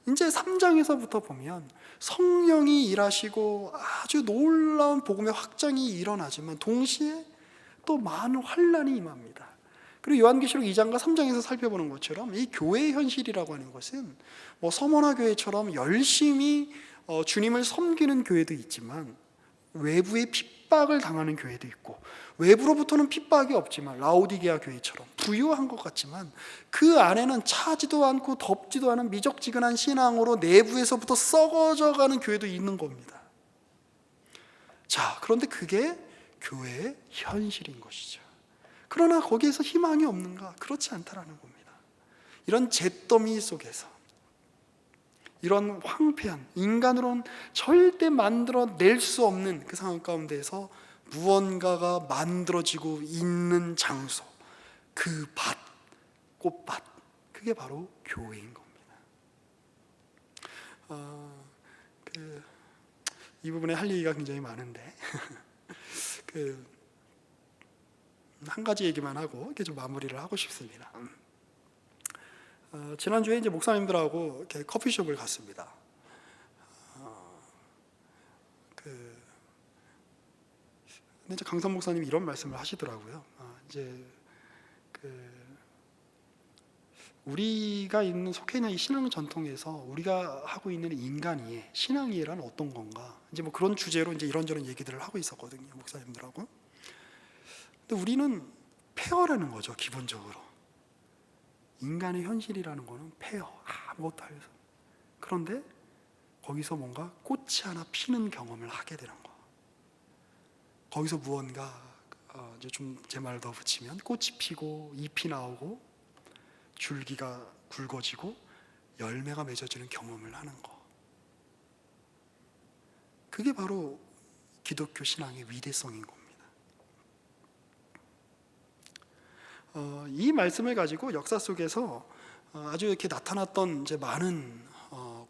이제 3장에서부터 보면 성령이 일하시고 아주 놀라운 복음의 확장이 일어나지만 동시에 또 많은 환난이 임합니다. 그리고 요한계시록 2장과 3장에서 살펴보는 것처럼 이 교회의 현실이라고 하는 것은 뭐 서머나 교회처럼 열심히 주님을 섬기는 교회도 있지만 외부의 핍박을 당하는 교회도 있고 외부로부터는 핍박이 없지만 라오디게아 교회처럼 부유한 것 같지만 그 안에는 차지도 않고 덥지도 않은 미적지근한 신앙으로 내부에서부터 썩어져가는 교회도 있는 겁니다. 자, 그런데 그게 교회의 현실인 것이죠. 그러나 거기에서 희망이 없는가? 그렇지 않다라는 겁니다. 이런 잿더미 속에서 이런 황폐한 인간으로는 절대 만들어낼 수 없는 그 상황 가운데에서 무언가가 만들어지고 있는 장소, 그 밭, 꽃밭, 그게 바로 교회인 겁니다. 이 부분에 할 얘기가 굉장히 많은데 한 가지 얘기만 하고 이렇게 좀 마무리를 하고 싶습니다. 지난주에 이제 목사님들하고 이렇게 커피숍을 갔습니다. 근데 이제 강선 목사님이 이런 말씀을 하시더라고요. 이제 우리가 속해 있는 이 신앙 전통에서 우리가 하고 있는 인간이해, 신앙이해란 어떤 건가? 이제 뭐 그런 주제로 이제 이런저런 얘기들을 하고 있었거든요, 목사님들하고. 근데 우리는 폐허라는 거죠, 기본적으로. 인간의 현실이라는 거는 폐허, 아무것도 할 수. 그런데 거기서 뭔가 꽃이 하나 피는 경험을 하게 되는 거. 거기서 무언가 이제 좀 제 말을 더 붙이면 꽃이 피고 잎이 나오고 줄기가 굵어지고 열매가 맺어지는 경험을 하는 거. 그게 바로 기독교 신앙의 위대성인 겁니다. 이 말씀을 가지고 역사 속에서 아주 이렇게 나타났던 이제 많은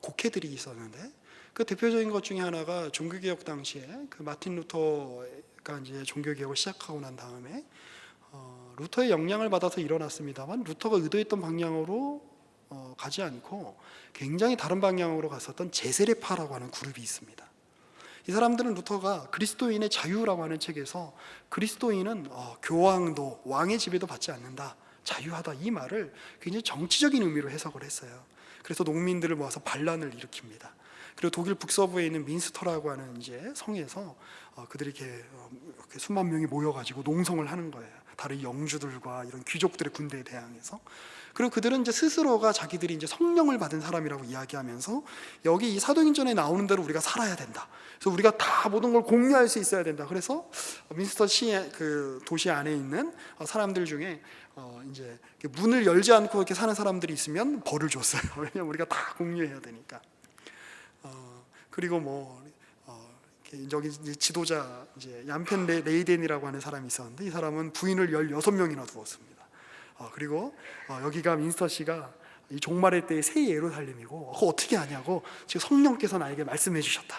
곡해들이 있었는데 그 대표적인 것 중에 하나가 종교개혁 당시에 그 마틴 루터가 이제 종교개혁을 시작하고 난 다음에 루터의 영향을 받아서 일어났습니다만 루터가 의도했던 방향으로 가지 않고 굉장히 다른 방향으로 갔었던 제세례파라고 하는 그룹이 있습니다. 이 사람들은 루터가 그리스도인의 자유라고 하는 책에서 그리스도인은 교황도 왕의 지배도 받지 않는다, 자유하다, 이 말을 굉장히 정치적인 의미로 해석을 했어요. 그래서 농민들을 모아서 반란을 일으킵니다. 그리고 독일 북서부에 있는 민스터라고 하는 이제 성에서 그들이 이렇게 수만 명이 모여가지고 농성을 하는 거예요. 다른 영주들과 이런 귀족들의 군대에 대항해서. 그리고 그들은 이제 스스로가 자기들이 이제 성령을 받은 사람이라고 이야기하면서 여기 이 사도행전에 나오는 대로 우리가 살아야 된다. 그래서 우리가 다 모든 걸 공유할 수 있어야 된다. 그래서 민스터 시의 그 도시 안에 있는 사람들 중에 이제 문을 열지 않고 이렇게 사는 사람들이 있으면 벌을 줬어요. 왜냐면 우리가 다 공유해야 되니까. 그리고 여기 이제 지도자 이제 얀펜 레이덴이라고 하는 사람이 있었는데 이 사람은 부인을 16명이나 두었습니다. 그리고 여기가 민스터시가 이 종말의 때의 새 예루살렘이고 그거 어떻게 하냐고 지금 성령께서 나에게 말씀해 주셨다.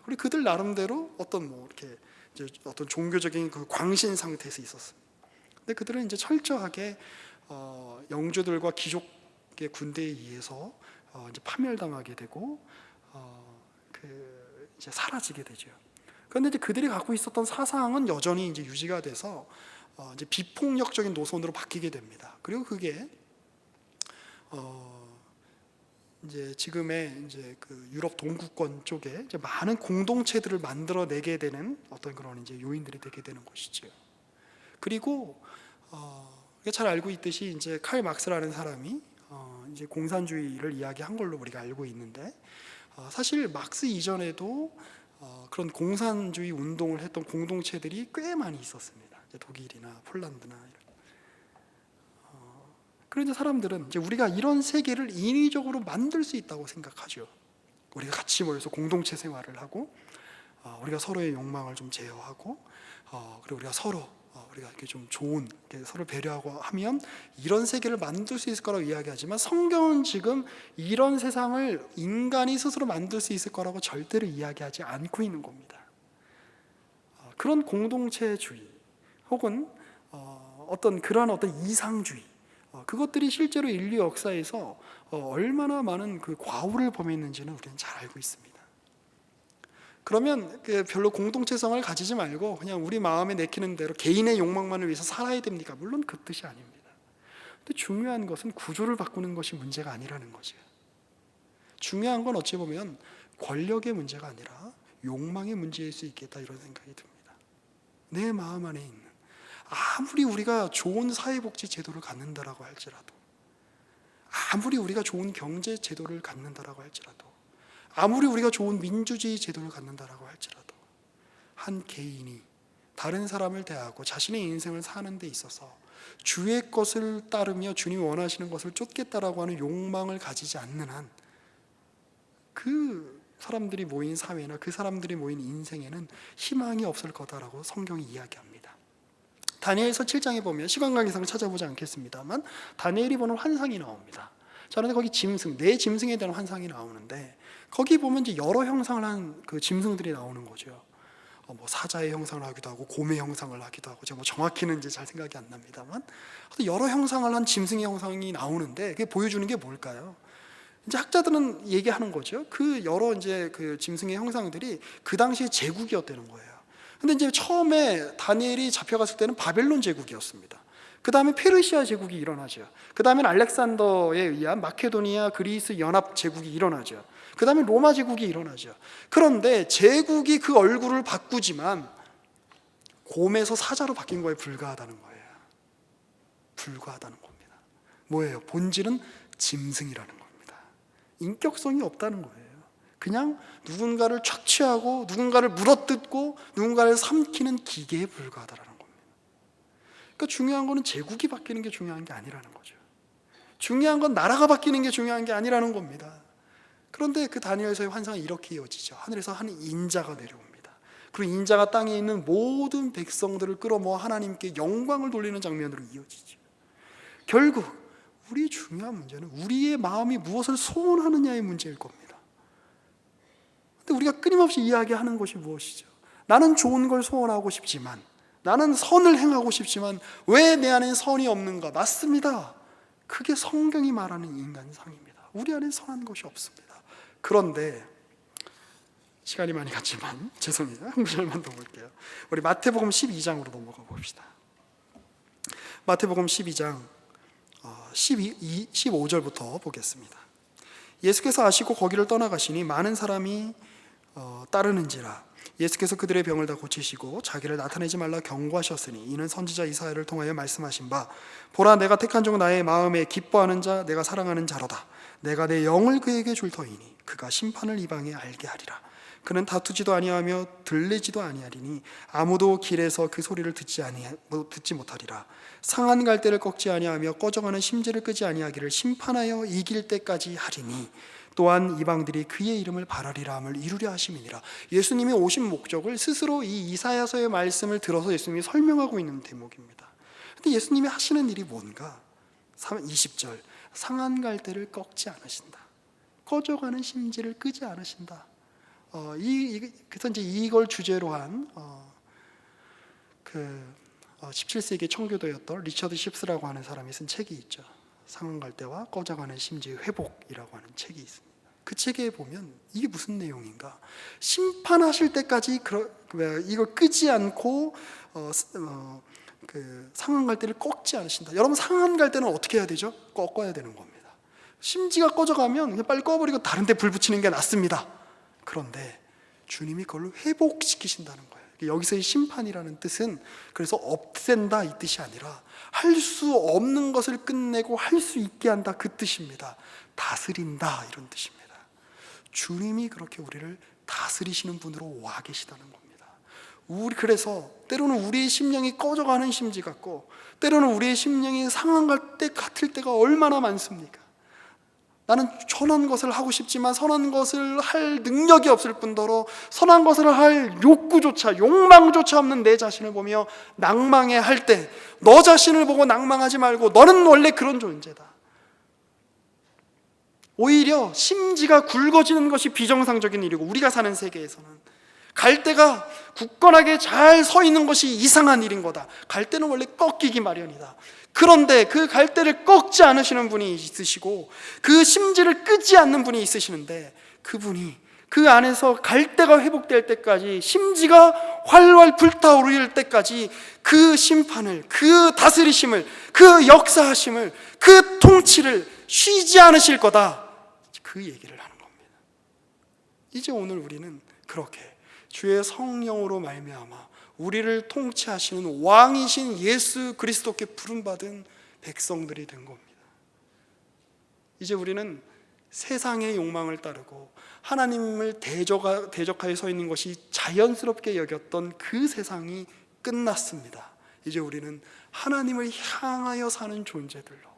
그리고 그들 나름대로 어떤 이렇게 이제 어떤 종교적인 그 광신 상태에서 있었습니다. 근데 그들은 이제 철저하게 영주들과 귀족의 군대에 의해서 이제 파멸당하게 되고 이제 사라지게 되죠. 그런데 이제 그들이 갖고 있었던 사상은 여전히 이제 유지가 돼서 이제 비폭력적인 노선으로 바뀌게 됩니다. 그리고 그게 이제 지금의 이제 그 유럽 동구권 쪽에 이제 많은 공동체들을 만들어내게 되는 어떤 그런 이제 요인들이 되게 되는 것이죠. 그리고 잘 알고 있듯이 이제 칼 막스라는 사람이 이제 공산주의를 이야기한 걸로 우리가 알고 있는데 사실 막스 이전에도 그런 공산주의 운동을 했던 공동체들이 꽤 많이 있었습니다. 이제 독일이나 폴란드나 이런. 그런데 사람들은 이제 우리가 이런 세계를 인위적으로 만들 수 있다고 생각하죠. 우리가 같이 모여서 공동체 생활을 하고 우리가 서로의 욕망을 좀 제어하고 그리고 우리가 우리가 이렇게 좀 좋은 이렇게 서로 배려하고 하면 이런 세계를 만들 수 있을 거라고 이야기하지만 성경은 지금 이런 세상을 인간이 스스로 만들 수 있을 거라고 절대로 이야기하지 않고 있는 겁니다. 그런 공동체주의 혹은 어떤 그러한 어떤 이상주의 그것들이 실제로 인류 역사에서 얼마나 많은 그 과오를 범했는지는 우리는 잘 알고 있습니다. 그러면 별로 공동체성을 가지지 말고 그냥 우리 마음에 내키는 대로 개인의 욕망만을 위해서 살아야 됩니까? 물론 그 뜻이 아닙니다. 근데 중요한 것은 구조를 바꾸는 것이 문제가 아니라는 거죠. 중요한 건 어찌 보면 권력의 문제가 아니라 욕망의 문제일 수 있겠다 이런 생각이 듭니다. 내 마음 안에 있는 아무리 우리가 좋은 사회복지 제도를 갖는다라고 할지라도 아무리 우리가 좋은 경제 제도를 갖는다라고 할지라도 아무리 우리가 좋은 민주주의 제도를 갖는다라고 할지라도 한 개인이 다른 사람을 대하고 자신의 인생을 사는 데 있어서 주의 것을 따르며 주님이 원하시는 것을 쫓겠다라고 하는 욕망을 가지지 않는 한 그 사람들이 모인 사회나 그 사람들이 모인 인생에는 희망이 없을 거다라고 성경이 이야기합니다. 다니엘서 7장에 보면 시간 관계상 찾아보지 않겠습니다만 다니엘이 보는 환상이 나옵니다. 그런데 거기 네 짐승에 대한 환상이 나오는데 거기 보면 이제 여러 형상을 한 그 짐승들이 나오는 거죠. 사자의 형상을 하기도 하고 곰의 형상을 하기도 하고 제가 정확히는 이제 잘 생각이 안 납니다만 여러 형상을 한 짐승의 형상이 나오는데 그게 보여주는 게 뭘까요? 이제 학자들은 얘기하는 거죠. 그 여러 이제 그 짐승의 형상들이 그 당시에 제국이었다는 거예요. 근데 이제 처음에 다니엘이 잡혀갔을 때는 바벨론 제국이었습니다. 그 다음에 페르시아 제국이 일어나죠. 그 다음에 알렉산더에 의한 마케도니아 그리스 연합 제국이 일어나죠. 그 다음에 로마 제국이 일어나죠. 그런데 제국이 그 얼굴을 바꾸지만 곰에서 사자로 바뀐 거에 불과하다는 거예요. 불과하다는 겁니다. 뭐예요? 본질은 짐승이라는 겁니다. 인격성이 없다는 거예요. 그냥 누군가를 착취하고 누군가를 물어뜯고 누군가를 삼키는 기계에 불과하다는 겁니다. 그러니까 중요한 거는 제국이 바뀌는 게 중요한 게 아니라는 거죠. 중요한 건 나라가 바뀌는 게 중요한 게 아니라는 겁니다. 그런데 그 다니엘서의 환상은 이렇게 이어지죠. 하늘에서 한 인자가 내려옵니다. 그리고 인자가 땅에 있는 모든 백성들을 끌어모아 하나님께 영광을 돌리는 장면으로 이어지죠. 결국 우리 중요한 문제는 우리의 마음이 무엇을 소원하느냐의 문제일 겁니다. 우리가 끊임없이 이야기하는 것이 무엇이죠? 나는 좋은 걸 소원하고 싶지만, 나는 선을 행하고 싶지만 왜 내 안에 선이 없는가? 맞습니다. 그게 성경이 말하는 인간상입니다. 우리 안에 선한 것이 없습니다. 그런데 시간이 많이 갔지만 죄송해요. 한 구절만 더 볼게요. 우리 마태복음 12장으로 넘어가 봅시다. 마태복음 12장 15절부터 보겠습니다. 예수께서 아시고 거기를 떠나가시니 많은 사람이 따르는지라. 예수께서 그들의 병을 다 고치시고 자기를 나타내지 말라 경고하셨으니 이는 선지자 이사야를 통하여 말씀하신 바, 보라 내가 택한 종 나의 마음에 기뻐하는 자 내가 사랑하는 자로다. 내가 내 영을 그에게 줄 터이니 그가 심판을 이방에 알게 하리라. 그는 다투지도 아니하며 들리지도 아니하리니 아무도 길에서 그 소리를 듣지 못하리라. 상한 갈대를 꺾지 아니하며 꺼져가는 심지를 끄지 아니하기를 심판하여 이길 때까지 하리니 또한 이방들이 그의 이름을 바라리라 함을 이루려 하심이니라. 예수님이 오신 목적을 스스로 이 이사야서의 말씀을 들어서 예수님이 설명하고 있는 대목입니다. 근데 예수님이 하시는 일이 뭔가? 20절, 상한 갈대를 꺾지 않으신다. 꺼져가는 심지를 끄지 않으신다. 그래서 이제 이걸 주제로 한 17세기 청교도였던 리처드 십스라고 하는 사람이 쓴 책이 있죠. 상한 갈대와 꺼져가는 심지의 회복이라고 하는 책이 있습니다. 그 책에 보면 이게 무슨 내용인가? 심판하실 때까지 이걸 끄지 않고 그 상한 갈대를 꺾지 않으신다. 여러분, 상한 갈대는 어떻게 해야 되죠? 꺾어야 되는 겁니다. 심지가 꺼져가면 그냥 빨리 꺼버리고 다른 데 불 붙이는 게 낫습니다. 그런데 주님이 그걸 회복시키신다는 거예요. 여기서의 심판이라는 뜻은 그래서 없앤다 이 뜻이 아니라 할 수 없는 것을 끝내고 할 수 있게 한다 그 뜻입니다. 다스린다 이런 뜻입니다. 주님이 그렇게 우리를 다스리시는 분으로 와 계시다는 겁니다. 그래서 때로는 우리의 심령이 꺼져가는 심지 같고 때로는 우리의 심령이 상한 때 같을 때가 얼마나 많습니까? 나는 선한 것을 하고 싶지만 선한 것을 할 능력이 없을 뿐더러 선한 것을 할 욕망조차 없는 내 자신을 보며 낭망해 할 때, 너 자신을 보고 낭망하지 말고 너는 원래 그런 존재다. 오히려 심지가 굵어지는 것이 비정상적인 일이고 우리가 사는 세계에서는 갈대가 굳건하게 잘 서 있는 것이 이상한 일인 거다. 갈대는 원래 꺾이기 마련이다. 그런데 그 갈대를 꺾지 않으시는 분이 있으시고 그 심지를 끄지 않는 분이 있으시는데 그분이 그 안에서 갈대가 회복될 때까지, 심지가 활활 불타오를 때까지 그 심판을, 그 다스리심을, 그 역사하심을, 그 통치를 쉬지 않으실 거다. 그 얘기를 하는 겁니다. 이제 오늘 우리는 그렇게 주의 성령으로 말미암아 우리를 통치하시는 왕이신 예수 그리스도께 부름받은 백성들이 된 겁니다. 이제 우리는 세상의 욕망을 따르고 하나님을 대적하여 서 있는 것이 자연스럽게 여겼던 그 세상이 끝났습니다. 이제 우리는 하나님을 향하여 사는 존재들로,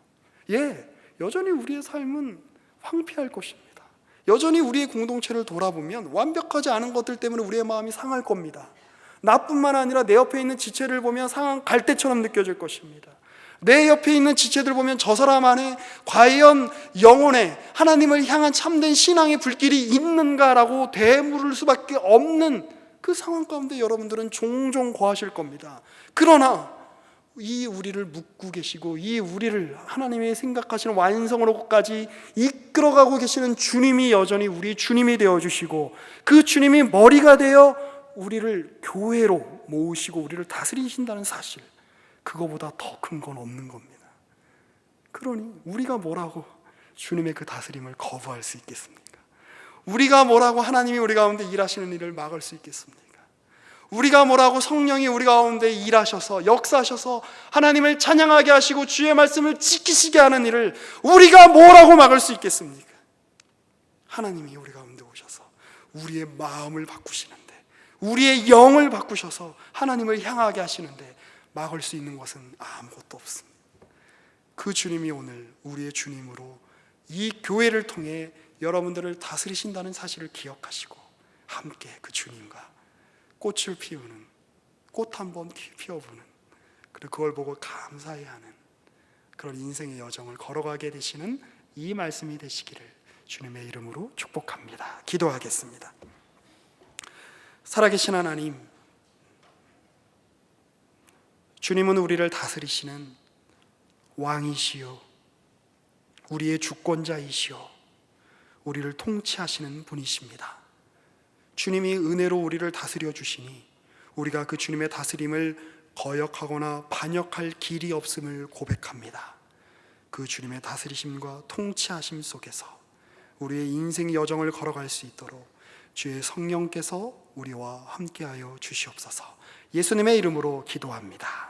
여전히 우리의 삶은 황폐할 것입니다. 여전히 우리의 공동체를 돌아보면 완벽하지 않은 것들 때문에 우리의 마음이 상할 겁니다. 나뿐만 아니라 내 옆에 있는 지체를 보면 상한 갈대처럼 느껴질 것입니다. 내 옆에 있는 지체들 보면 저 사람 안에 과연 영혼에 하나님을 향한 참된 신앙의 불길이 있는가라고 되물을 수밖에 없는 그 상황 가운데 여러분들은 종종 거하실 겁니다. 그러나 이 우리를 묻고 계시고 이 우리를 하나님의 생각하시는 완성으로까지 이끌어가고 계시는 주님이 여전히 우리 주님이 되어주시고 그 주님이 머리가 되어 우리를 교회로 모으시고 우리를 다스리신다는 사실, 그거보다 더 큰 건 없는 겁니다. 그러니 우리가 뭐라고 주님의 그 다스림을 거부할 수 있겠습니까? 우리가 뭐라고 하나님이 우리 가운데 일하시는 일을 막을 수 있겠습니까? 우리가 뭐라고 성령이 우리 가운데 일하셔서 역사하셔서 하나님을 찬양하게 하시고 주의 말씀을 지키시게 하는 일을 우리가 뭐라고 막을 수 있겠습니까? 하나님이 우리 가운데 오셔서 우리의 마음을 바꾸시는데, 우리의 영을 바꾸셔서 하나님을 향하게 하시는데 막을 수 있는 것은 아무것도 없습니다. 그 주님이 오늘 우리의 주님으로 이 교회를 통해 여러분들을 다스리신다는 사실을 기억하시고 함께 그 주님과 꽃을 피우는, 꽃 한 번 피워보는, 그리고 그걸 보고 감사해하는 그런 인생의 여정을 걸어가게 되시는 이 말씀이 되시기를 주님의 이름으로 축복합니다. 기도하겠습니다. 살아계신 하나님, 주님은 우리를 다스리시는 왕이시요, 우리의 주권자이시요, 우리를 통치하시는 분이십니다. 주님이 은혜로 우리를 다스려 주시니 우리가 그 주님의 다스림을 거역하거나 반역할 길이 없음을 고백합니다. 그 주님의 다스리심과 통치하심 속에서 우리의 인생 여정을 걸어갈 수 있도록 주의 성령께서 우리와 함께하여 주시옵소서. 예수님의 이름으로 기도합니다.